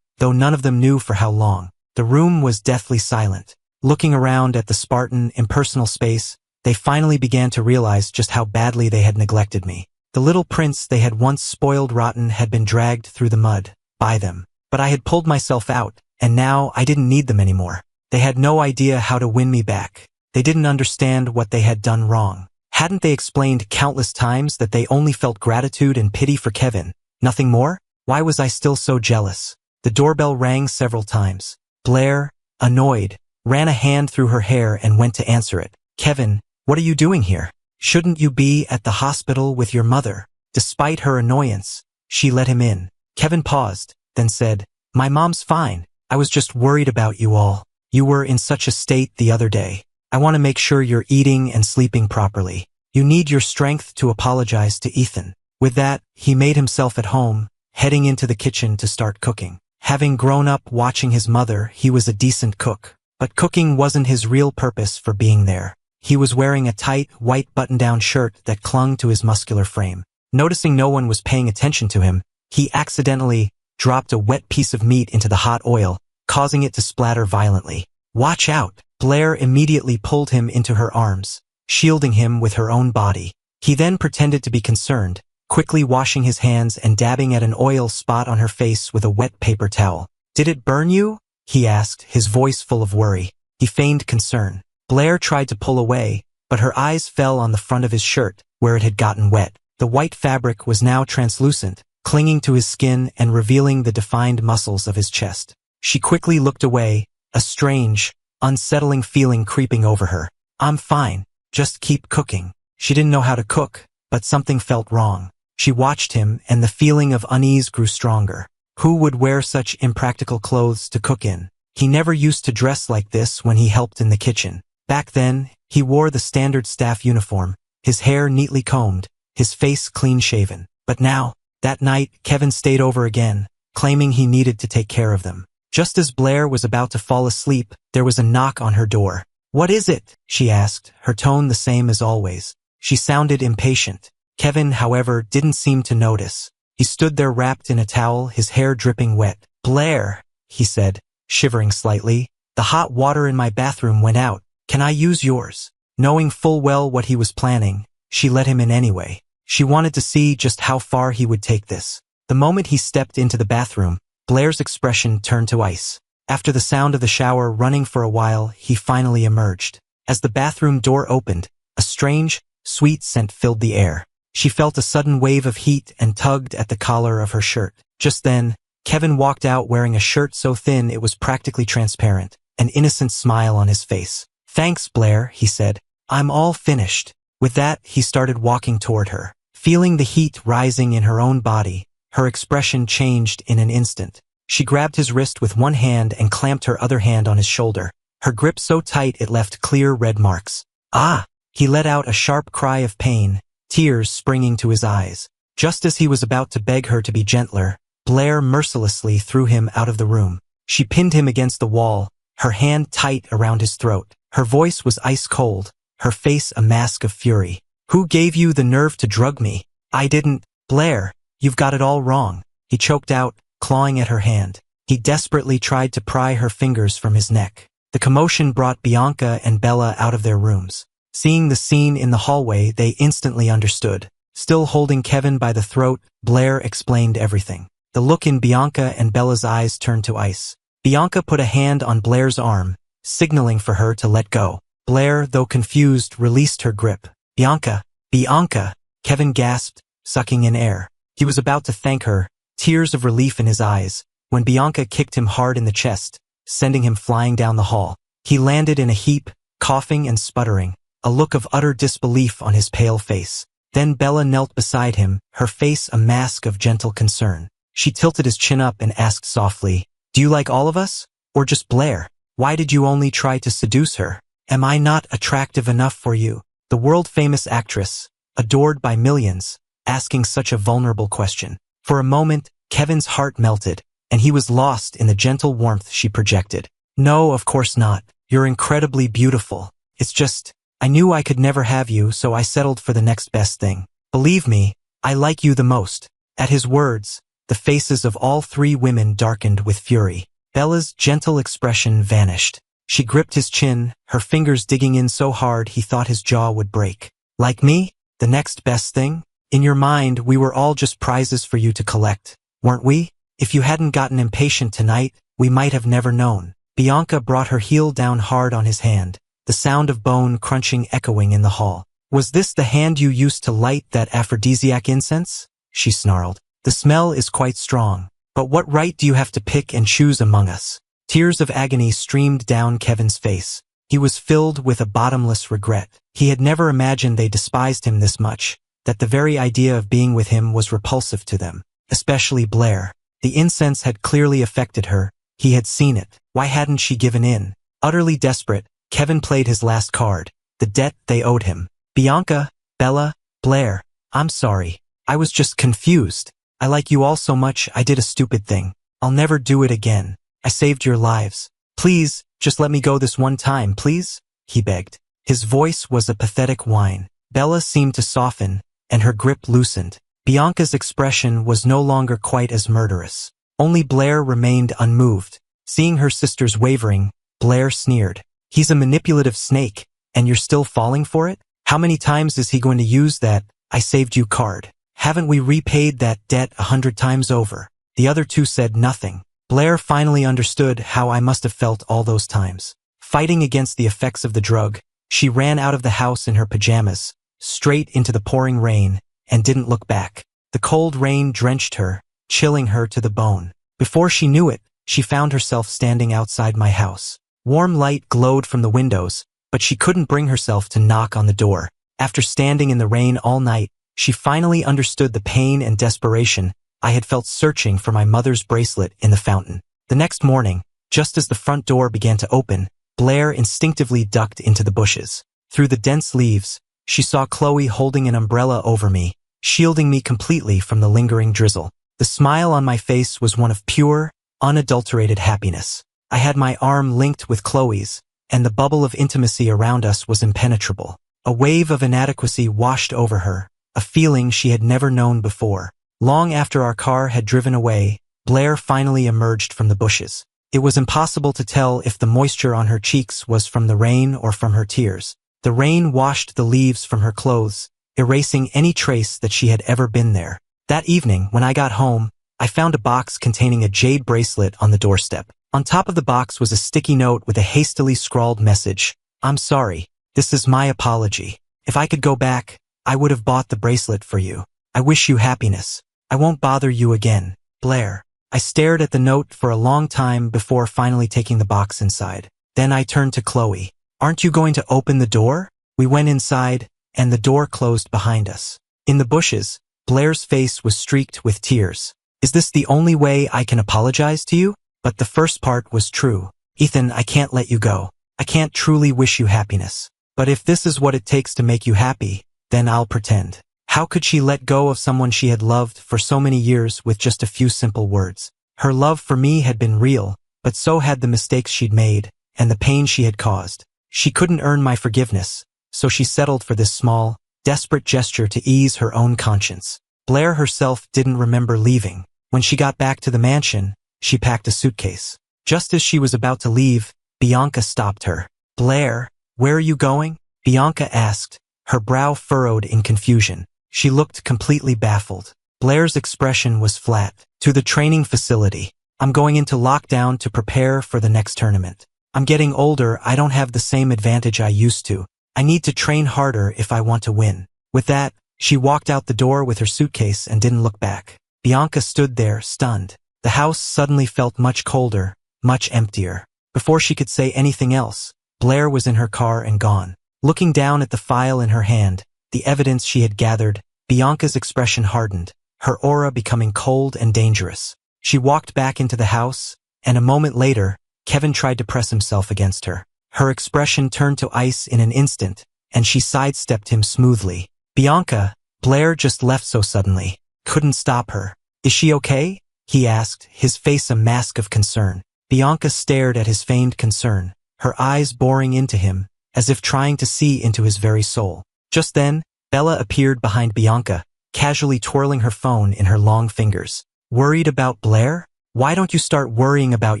though none of them knew for how long. The room was deathly silent. Looking around at the Spartan, impersonal space, they finally began to realize just how badly they had neglected me. The little prince they had once spoiled rotten had been dragged through the mud by them. But I had pulled myself out, and now I didn't need them anymore. They had no idea how to win me back. They didn't understand what they had done wrong. Hadn't they explained countless times that they only felt gratitude and pity for Kevin? Nothing more? Why was I still so jealous? The doorbell rang several times. Blair, annoyed, ran a hand through her hair and went to answer it. Kevin, what are you doing here? Shouldn't you be at the hospital with your mother? Despite her annoyance, she let him in. Kevin paused, then said, My mom's fine. I was just worried about you all. You were in such a state the other day. I want to make sure you're eating and sleeping properly. You need your strength to apologize to Ethan. With that, he made himself at home, heading into the kitchen to start cooking. Having grown up watching his mother, he was a decent cook. But cooking wasn't his real purpose for being there. He was wearing a tight, white button-down shirt that clung to his muscular frame. Noticing no one was paying attention to him, he accidentally dropped a wet piece of meat into the hot oil, causing it to splatter violently. Watch out! Blair immediately pulled him into her arms, shielding him with her own body. He then pretended to be concerned, quickly washing his hands and dabbing at an oil spot on her face with a wet paper towel. Did it burn you? He asked, his voice full of worry. He feigned concern. Blair tried to pull away, but her eyes fell on the front of his shirt, where it had gotten wet. The white fabric was now translucent, clinging to his skin and revealing the defined muscles of his chest. She quickly looked away, a strange, unsettling feeling creeping over her. I'm fine, just keep cooking. She didn't know how to cook, but something felt wrong. She watched him, and the feeling of unease grew stronger. Who would wear such impractical clothes to cook in? He never used to dress like this when he helped in the kitchen. Back then, he wore the standard staff uniform, his hair neatly combed, his face clean-shaven. But now, that night, Kevin stayed over again, claiming he needed to take care of them. Just as Blair was about to fall asleep, there was a knock on her door. What is it? She asked, her tone the same as always. She sounded impatient. Kevin, however, didn't seem to notice. He stood there wrapped in a towel, his hair dripping wet. Blair, he said, shivering slightly, the hot water in my bathroom went out. Can I use yours? Knowing full well what he was planning, she let him in anyway. She wanted to see just how far he would take this. The moment he stepped into the bathroom, Blair's expression turned to ice. After the sound of the shower running for a while, he finally emerged. As the bathroom door opened, a strange, sweet scent filled the air. She felt a sudden wave of heat and tugged at the collar of her shirt. Just then, Kevin walked out wearing a shirt so thin it was practically transparent, an innocent smile on his face. Thanks, Blair, he said. I'm all finished. With that, he started walking toward her. Feeling the heat rising in her own body, her expression changed in an instant. She grabbed his wrist with one hand and clamped her other hand on his shoulder, her grip so tight it left clear red marks. Ah! He let out a sharp cry of pain, tears springing to his eyes. Just as he was about to beg her to be gentler, Blair mercilessly threw him out of the room. She pinned him against the wall, her hand tight around his throat. Her voice was ice cold, her face a mask of fury. Who gave you the nerve to drug me? I didn't. Blair, you've got it all wrong. He choked out, clawing at her hand. He desperately tried to pry her fingers from his neck. The commotion brought Bianca and Bella out of their rooms. Seeing the scene in the hallway, they instantly understood. Still holding Kevin by the throat, Blair explained everything. The look in Bianca and Bella's eyes turned to ice. Bianca put a hand on Blair's arm, signaling for her to let go. Blair, though confused, released her grip. Bianca! Bianca! Kevin gasped, sucking in air. He was about to thank her, tears of relief in his eyes, when Bianca kicked him hard in the chest, sending him flying down the hall. He landed in a heap, coughing and sputtering, a look of utter disbelief on his pale face. Then Bella knelt beside him, her face a mask of gentle concern. She tilted his chin up and asked softly, Do you like all of us? Or just Blair? Why did you only try to seduce her? Am I not attractive enough for you? The world-famous actress, adored by millions, asking such a vulnerable question. For a moment, Kevin's heart melted, and he was lost in the gentle warmth she projected. No, of course not. You're incredibly beautiful. It's just, I knew I could never have you, so I settled for the next best thing. Believe me, I like you the most. At his words, the faces of all three women darkened with fury. Bella's gentle expression vanished. She gripped his chin, her fingers digging in so hard he thought his jaw would break. Like me? The next best thing? In your mind, we were all just prizes for you to collect, weren't we? If you hadn't gotten impatient tonight, we might have never known. Bianca brought her heel down hard on his hand, the sound of bone crunching echoing in the hall. Was this the hand you used to light that aphrodisiac incense? She snarled. The smell is quite strong, but what right do you have to pick and choose among us? Tears of agony streamed down Kevin's face. He was filled with a bottomless regret. He had never imagined they despised him this much, that the very idea of being with him was repulsive to them, especially Blair. The incense had clearly affected her. He had seen it. Why hadn't she given in? Utterly desperate, Kevin played his last card, the debt they owed him. Bianca, Bella, Blair, I'm sorry. I was just confused. I like you all so much I did a stupid thing. I'll never do it again. I saved your lives. Please, just let me go this one time, please? He begged. His voice was a pathetic whine. Bella seemed to soften, and her grip loosened. Bianca's expression was no longer quite as murderous. Only Blair remained unmoved. Seeing her sisters wavering, Blair sneered. He's a manipulative snake, and you're still falling for it? How many times is he going to use that "I saved you" card? Haven't we repaid that debt 100 times over? The other two said nothing. Blair finally understood how I must have felt all those times. Fighting against the effects of the drug, she ran out of the house in her pajamas, straight into the pouring rain, and didn't look back. The cold rain drenched her, chilling her to the bone. Before she knew it, she found herself standing outside my house. Warm light glowed from the windows, but she couldn't bring herself to knock on the door. After standing in the rain all night, she finally understood the pain and desperation I had felt searching for my mother's bracelet in the fountain. The next morning, just as the front door began to open, Blair instinctively ducked into the bushes. Through the dense leaves, she saw Chloe holding an umbrella over me, shielding me completely from the lingering drizzle. The smile on my face was one of pure, unadulterated happiness. I had my arm linked with Chloe's, and the bubble of intimacy around us was impenetrable. A wave of inadequacy washed over her, a feeling she had never known before. Long after our car had driven away, Blair finally emerged from the bushes. It was impossible to tell if the moisture on her cheeks was from the rain or from her tears. The rain washed the leaves from her clothes, erasing any trace that she had ever been there. That evening, when I got home, I found a box containing a jade bracelet on the doorstep. On top of the box was a sticky note with a hastily scrawled message. I'm sorry. This is my apology. If I could go back, I would have bought the bracelet for you. I wish you happiness. I won't bother you again, Blair. I stared at the note for a long time before finally taking the box inside. Then I turned to Chloe. Aren't you going to open the door? We went inside, and the door closed behind us. In the bushes, Blair's face was streaked with tears. Is this the only way I can apologize to you? But the first part was true. Ethan, I can't let you go. I can't truly wish you happiness. But if this is what it takes to make you happy, then I'll pretend. How could she let go of someone she had loved for so many years with just a few simple words? Her love for me had been real, but so had the mistakes she'd made, and the pain she had caused. She couldn't earn my forgiveness, so she settled for this small, desperate gesture to ease her own conscience. Blair herself didn't remember leaving. When she got back to the mansion, she packed a suitcase. Just as she was about to leave, Bianca stopped her. Blair, where are you going? Bianca asked, her brow furrowed in confusion. She looked completely baffled. Blair's expression was flat. To the training facility. I'm going into lockdown to prepare for the next tournament. I'm getting older, I don't have the same advantage I used to. I need to train harder if I want to win. With that, she walked out the door with her suitcase and didn't look back. Bianca stood there, stunned. The house suddenly felt much colder, much emptier. Before she could say anything else, Blair was in her car and gone. Looking down at the file in her hand, the evidence she had gathered, Bianca's expression hardened, her aura becoming cold and dangerous. She walked back into the house, and a moment later, Kevin tried to press himself against her. Her expression turned to ice in an instant, and she sidestepped him smoothly. Bianca, Blair just left so suddenly. Couldn't stop her. Is she okay? He asked, his face a mask of concern. Bianca stared at his feigned concern, her eyes boring into him, as if trying to see into his very soul. Just then, Bella appeared behind Bianca, casually twirling her phone in her long fingers. Worried about Blair? Why don't you start worrying about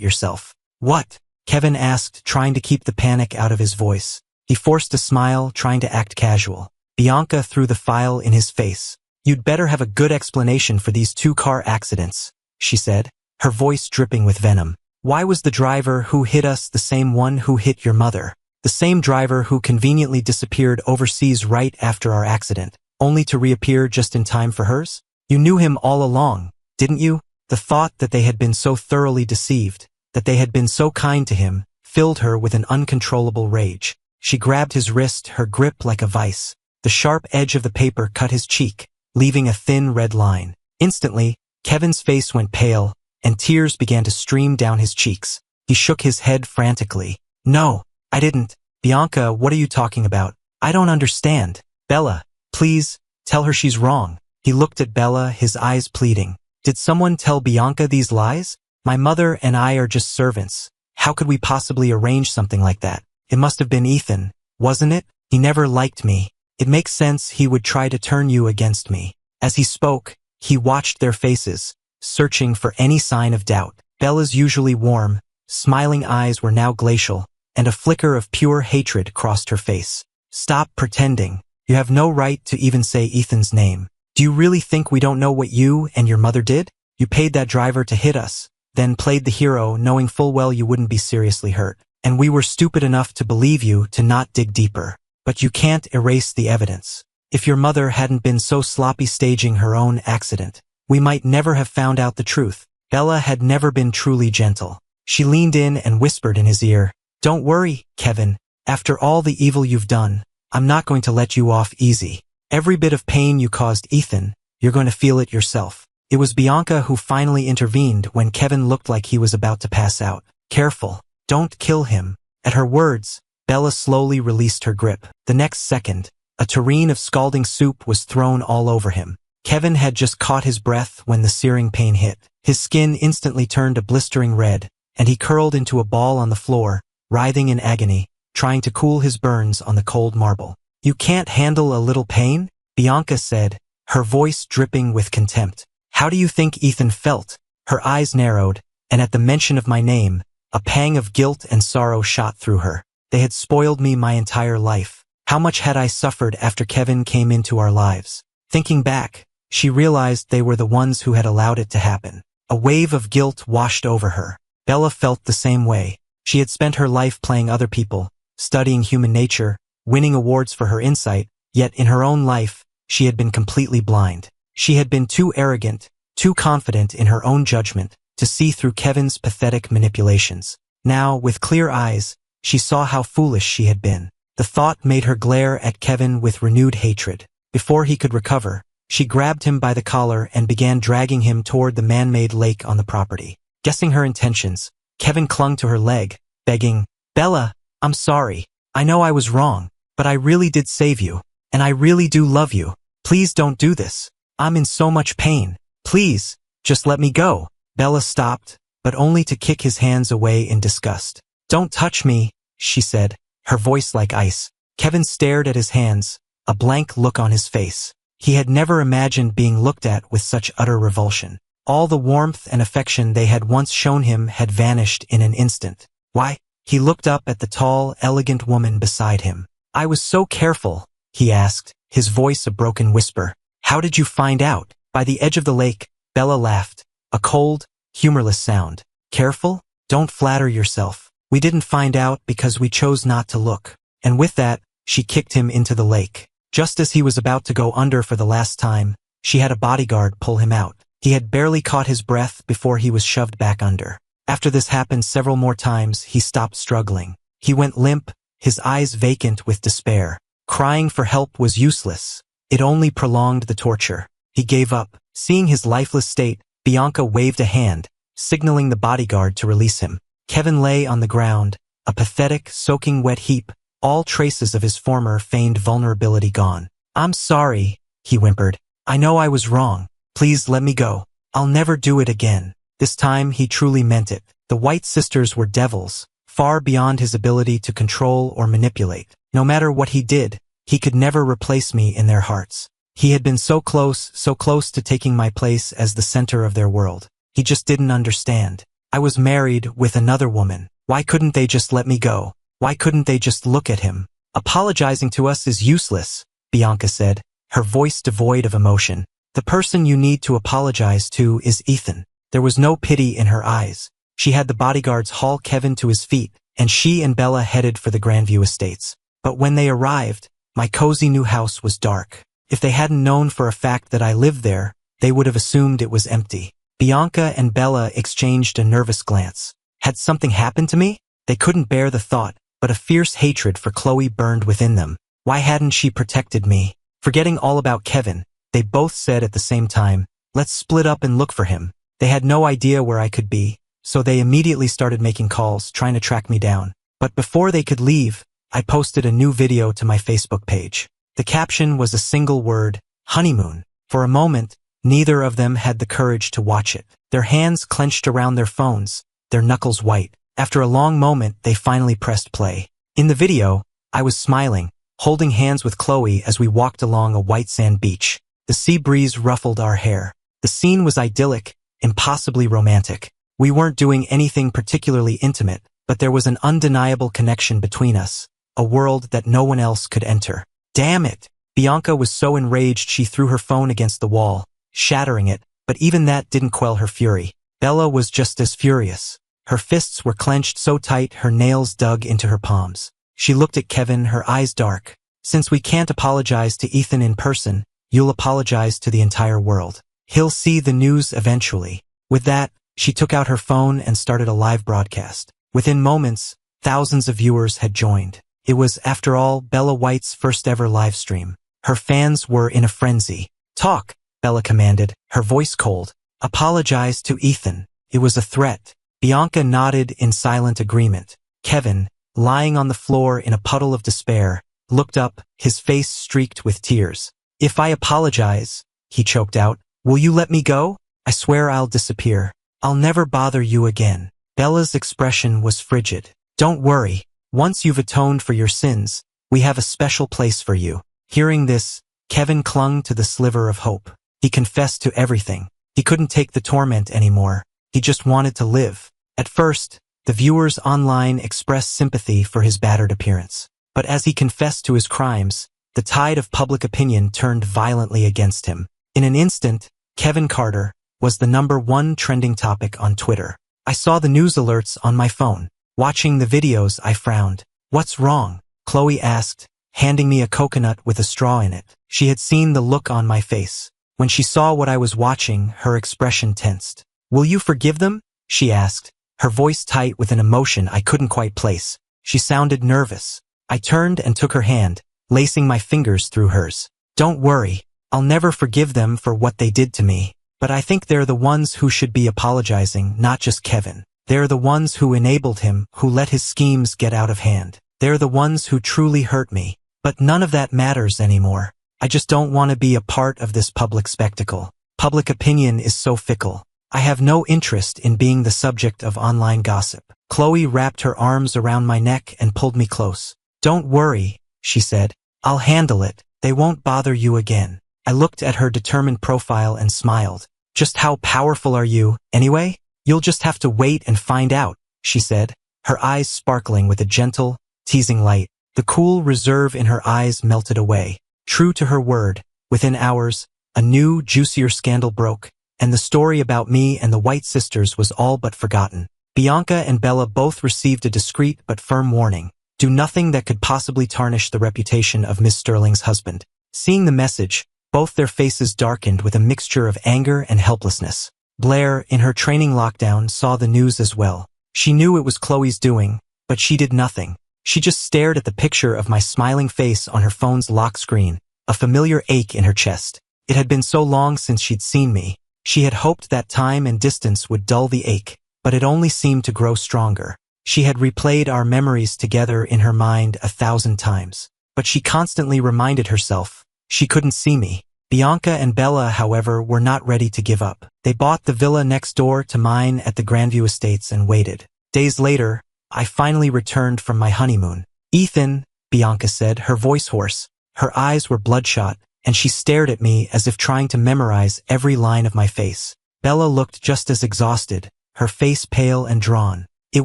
yourself? What? Kevin asked, trying to keep the panic out of his voice. He forced a smile, trying to act casual. Bianca threw the file in his face. You'd better have a good explanation for these 2 car accidents, she said, her voice dripping with venom. Why was the driver who hit us the same one who hit your mother? The same driver who conveniently disappeared overseas right after our accident, only to reappear just in time for hers? You knew him all along, didn't you? The thought that they had been so thoroughly deceived, that they had been so kind to him, filled her with an uncontrollable rage. She grabbed his wrist, her grip like a vice. The sharp edge of the paper cut his cheek, leaving a thin red line. Instantly, Kevin's face went pale, and tears began to stream down his cheeks. He shook his head frantically. No, I didn't. Bianca, what are you talking about? I don't understand. Bella, please, tell her she's wrong. He looked at Bella, his eyes pleading. Did someone tell Bianca these lies? My mother and I are just servants. How could we possibly arrange something like that? It must have been Ethan, wasn't it? He never liked me. It makes sense he would try to turn you against me. As he spoke, he watched their faces, searching for any sign of doubt. Bella's usually warm, smiling eyes were now glacial, and a flicker of pure hatred crossed her face. Stop pretending. You have no right to even say Ethan's name. Do you really think we don't know what you and your mother did? You paid that driver to hit us, then played the hero knowing full well you wouldn't be seriously hurt. And we were stupid enough to believe you to not dig deeper. But you can't erase the evidence. If your mother hadn't been so sloppy staging her own accident, we might never have found out the truth. Bella had never been truly gentle. She leaned in and whispered in his ear, Don't worry, Kevin. After all the evil you've done, I'm not going to let you off easy. Every bit of pain you caused Ethan, you're going to feel it yourself. It was Bianca who finally intervened when Kevin looked like he was about to pass out. Careful. Don't kill him. At her words, Bella slowly released her grip. The next second, a tureen of scalding soup was thrown all over him. Kevin had just caught his breath when the searing pain hit. His skin instantly turned a blistering red, and he curled into a ball on the floor, writhing in agony, trying to cool his burns on the cold marble. You can't handle a little pain? Bianca said, her voice dripping with contempt. How do you think Ethan felt? Her eyes narrowed, and at the mention of my name, a pang of guilt and sorrow shot through her. They had spoiled me my entire life. How much had I suffered after Kevin came into our lives? Thinking back, she realized they were the ones who had allowed it to happen. A wave of guilt washed over her. Bella felt the same way. She had spent her life playing other people, studying human nature, winning awards for her insight, yet in her own life, she had been completely blind. She had been too arrogant, too confident in her own judgment, to see through Kevin's pathetic manipulations. Now, with clear eyes, she saw how foolish she had been. The thought made her glare at Kevin with renewed hatred. Before he could recover, she grabbed him by the collar and began dragging him toward the man-made lake on the property. Guessing her intentions, Kevin clung to her leg, begging, Bella, I'm sorry. I know I was wrong, but I really did save you, and I really do love you. Please don't do this. I'm in so much pain. Please, just let me go. Bella stopped, but only to kick his hands away in disgust. Don't touch me, she said, her voice like ice. Kevin stared at his hands, a blank look on his face. He had never imagined being looked at with such utter revulsion. All the warmth and affection they had once shown him had vanished in an instant. Why? He looked up at the tall, elegant woman beside him. I was so careful, he asked, his voice a broken whisper. How did you find out? By the edge of the lake, Bella laughed, a cold, humorless sound. Careful? Don't flatter yourself. We didn't find out because we chose not to look. And with that, she kicked him into the lake. Just as he was about to go under for the last time, she had a bodyguard pull him out. He had barely caught his breath before he was shoved back under. After this happened several more times, he stopped struggling. He went limp, his eyes vacant with despair. Crying for help was useless. It only prolonged the torture. He gave up. Seeing his lifeless state, Bianca waved a hand, signaling the bodyguard to release him. Kevin lay on the ground, a pathetic, soaking wet heap, all traces of his former feigned vulnerability gone. I'm sorry, he whimpered. I know I was wrong. Please let me go. I'll never do it again. This time he truly meant it. The White Sisters were devils, far beyond his ability to control or manipulate. No matter what he did, He could never replace me in their hearts. He had been so close to taking my place as the center of their world. He just didn't understand. I was married with another woman. Why couldn't they just let me go? Why couldn't they just look at him? Apologizing to us is useless, Bianca said, her voice devoid of emotion. The person you need to apologize to is Ethan. There was no pity in her eyes. She had the bodyguards haul Kevin to his feet, and she and Bella headed for the Grandview Estates. But when they arrived, my cozy new house was dark. If they hadn't known for a fact that I lived there, they would have assumed it was empty. Bianca and Bella exchanged a nervous glance. Had something happened to me? They couldn't bear the thought, but a fierce hatred for Chloe burned within them. Why hadn't she protected me? Forgetting all about Kevin, they both said at the same time, "Let's split up and look for him." They had no idea where I could be, so they immediately started making calls, trying to track me down. But before they could leave, I posted a new video to my Facebook page. The caption was a single word, honeymoon. For a moment, neither of them had the courage to watch it. Their hands clenched around their phones, their knuckles white. After a long moment, they finally pressed play. In the video, I was smiling, holding hands with Chloe as we walked along a white sand beach. The sea breeze ruffled our hair. The scene was idyllic, impossibly romantic. We weren't doing anything particularly intimate, but there was an undeniable connection between us, a world that no one else could enter. Damn it! Bianca was so enraged she threw her phone against the wall, shattering it, but even that didn't quell her fury. Bella was just as furious. Her fists were clenched so tight her nails dug into her palms. She looked at Kevin, her eyes dark. "Since we can't apologize to Ethan in person, you'll apologize to the entire world. He'll see the news eventually." With that, she took out her phone and started a live broadcast. Within moments, thousands of viewers had joined. It was, after all, Bella White's first ever live stream. Her fans were in a frenzy. "Talk," Bella commanded, her voice cold. "Apologize to Ethan." It was a threat. Bianca nodded in silent agreement. Kevin, lying on the floor in a puddle of despair, looked up, his face streaked with tears. "If I apologize," he choked out, "will you let me go? I swear I'll disappear. I'll never bother you again." Bella's expression was frigid. "Don't worry. Once you've atoned for your sins, we have a special place for you." Hearing this, Kevin clung to the sliver of hope. He confessed to everything. He couldn't take the torment anymore. He just wanted to live. At first, the viewers online expressed sympathy for his battered appearance. But as he confessed to his crimes, the tide of public opinion turned violently against him. In an instant, Kevin Carter was the #1 trending topic on Twitter. I saw the news alerts on my phone. Watching the videos, I frowned. "What's wrong?" Chloe asked, handing me a coconut with a straw in it. She had seen the look on my face. When she saw what I was watching, her expression tensed. "Will you forgive them?" she asked, her voice tight with an emotion I couldn't quite place. She sounded nervous. I turned and took her hand, lacing my fingers through hers. "Don't worry. I'll never forgive them for what they did to me. But I think they're the ones who should be apologizing, not just Kevin. They're the ones who enabled him, who let his schemes get out of hand. They're the ones who truly hurt me. But none of that matters anymore. I just don't want to be a part of this public spectacle. Public opinion is so fickle. I have no interest in being the subject of online gossip." Chloe wrapped her arms around my neck and pulled me close. "Don't worry," she said. "I'll handle it. They won't bother you again." I looked at her determined profile and smiled. "Just how powerful are you, anyway? You'll just have to wait and find out," she said, her eyes sparkling with a gentle, teasing light. The cool reserve in her eyes melted away. True to her word, within hours, a new, juicier scandal broke, and the story about me and the White sisters was all but forgotten. Bianca and Bella both received a discreet but firm warning. Do nothing that could possibly tarnish the reputation of Miss Sterling's husband. Seeing the message, both their faces darkened with a mixture of anger and helplessness. Blair, in her training lockdown, saw the news as well. She knew it was Chloe's doing, but she did nothing. She just stared at the picture of my smiling face on her phone's lock screen, a familiar ache in her chest. It had been so long since she'd seen me. She had hoped that time and distance would dull the ache, but it only seemed to grow stronger. She had replayed our memories together in her mind 1,000 times, but she constantly reminded herself she couldn't see me. Bianca and Bella, however, were not ready to give up. They bought the villa next door to mine at the Grandview Estates and waited. Days later, I finally returned from my honeymoon. "Ethan," Bianca said, her voice hoarse, Her eyes were bloodshot, and she stared at me as if trying to memorize every line of my face. Bella looked just as exhausted, her face pale and drawn. It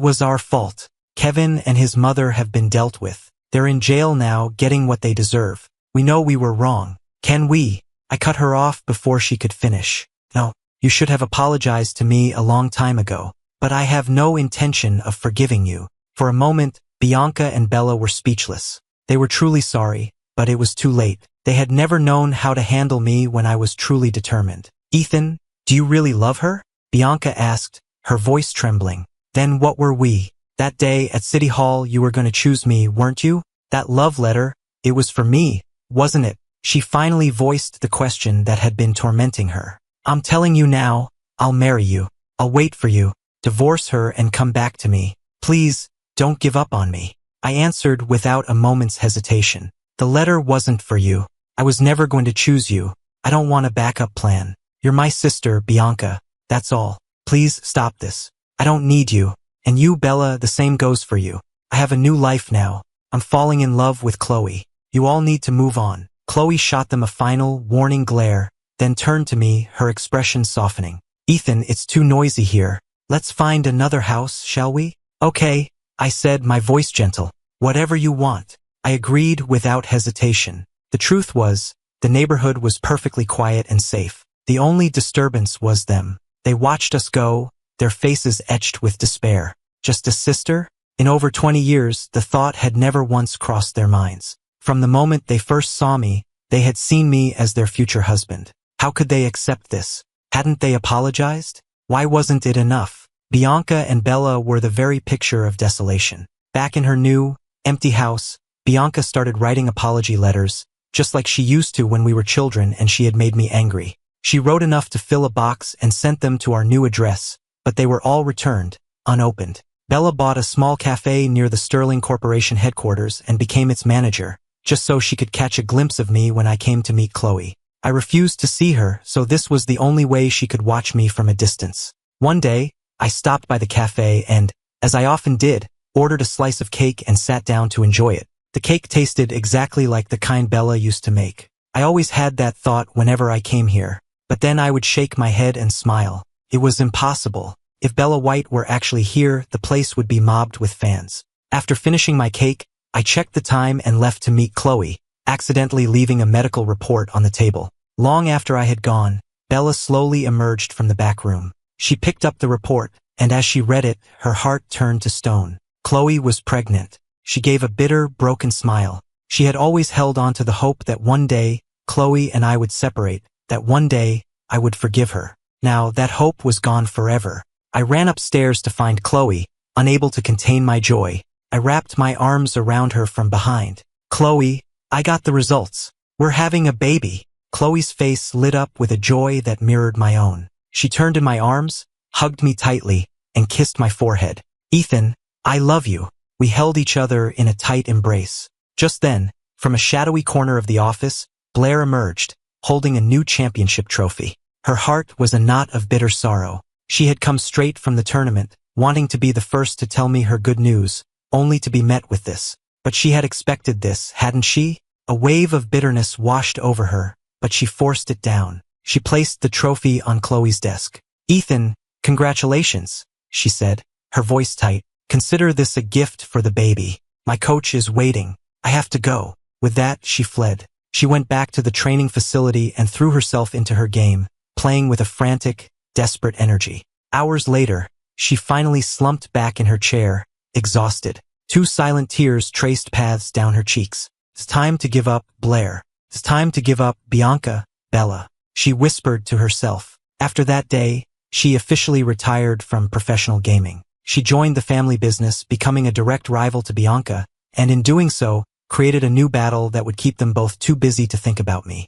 was our fault. Kevin and his mother have been dealt with. They're in jail now, getting what they deserve. We know we were wrong. Can we? I cut her off before she could finish. No, you should have apologized to me a long time ago. But I have no intention of forgiving you. For a moment, Bianca and Bella were speechless. They were truly sorry, but it was too late. They had never known how to handle me when I was truly determined. Ethan, do you really love her? Bianca asked, her voice trembling. Then what were we? That day at City Hall you were going to choose me, weren't you? That love letter, it was for me, wasn't it? She finally voiced the question that had been tormenting her. I'm telling you now, I'll marry you. I'll wait for you. Divorce her and come back to me. Please, don't give up on me. I answered without a moment's hesitation. The letter wasn't for you. I was never going to choose you. I don't want a backup plan. You're my sister, Bianca. That's all. Please stop this. I don't need you. And you, Bella, the same goes for you. I have a new life now. I'm falling in love with Chloe. You all need to move on. Chloe shot them a final, warning glare, then turned to me, her expression softening. Ethan, it's too noisy here. Let's find another house, shall we? Okay, I said, my voice gentle. Whatever you want. I agreed without hesitation. The truth was, the neighborhood was perfectly quiet and safe. The only disturbance was them. They watched us go, their faces etched with despair. Just a sister? In over 20 years, the thought had never once crossed their minds. From the moment they first saw me, they had seen me as their future husband. How could they accept this? Hadn't they apologized? Why wasn't it enough? Bianca and Bella were the very picture of desolation. Back in her new, empty house, Bianca started writing apology letters, just like she used to when we were children and she had made me angry. She wrote enough to fill a box and sent them to our new address, but they were all returned, unopened. Bella bought a small cafe near the Sterling Corporation headquarters and became its manager, just so she could catch a glimpse of me when I came to meet Chloe. I refused to see her, so this was the only way she could watch me from a distance. One day, I stopped by the cafe and, as I often did, ordered a slice of cake and sat down to enjoy it. The cake tasted exactly like the kind Bella used to make. I always had that thought whenever I came here, but then I would shake my head and smile. It was impossible. If Bella White were actually here, the place would be mobbed with fans. After finishing my cake, I checked the time and left to meet Chloe, accidentally leaving a medical report on the table. Long after I had gone, Bella slowly emerged from the back room. She picked up the report, and as she read it, her heart turned to stone. Chloe was pregnant. She gave a bitter, broken smile. She had always held on to the hope that one day, Chloe and I would separate, that one day, I would forgive her. Now, that hope was gone forever. I ran upstairs to find Chloe, unable to contain my joy. I wrapped my arms around her from behind. Chloe, I got the results. We're having a baby. Chloe's face lit up with a joy that mirrored my own. She turned in my arms, hugged me tightly, and kissed my forehead. Ethan, I love you. We held each other in a tight embrace. Just then, from a shadowy corner of the office, Blair emerged, holding a new championship trophy. Her heart was a knot of bitter sorrow. She had come straight from the tournament, wanting to be the first to tell me her good news, only to be met with this. But she had expected this, hadn't she? A wave of bitterness washed over her, but she forced it down. She placed the trophy on Chloe's desk. Ethan, congratulations, she said, her voice tight. Consider this a gift for the baby. My coach is waiting. I have to go. With that, she fled. She went back to the training facility and threw herself into her game, playing with a frantic, desperate energy. Hours later, she finally slumped back in her chair, exhausted. 2 silent tears traced paths down her cheeks. It's time to give up, Blair. It's time to give up, Bianca, Bella. She whispered to herself. After that day, she officially retired from professional gaming. She joined the family business, becoming a direct rival to Bianca, and in doing so, created a new battle that would keep them both too busy to think about me.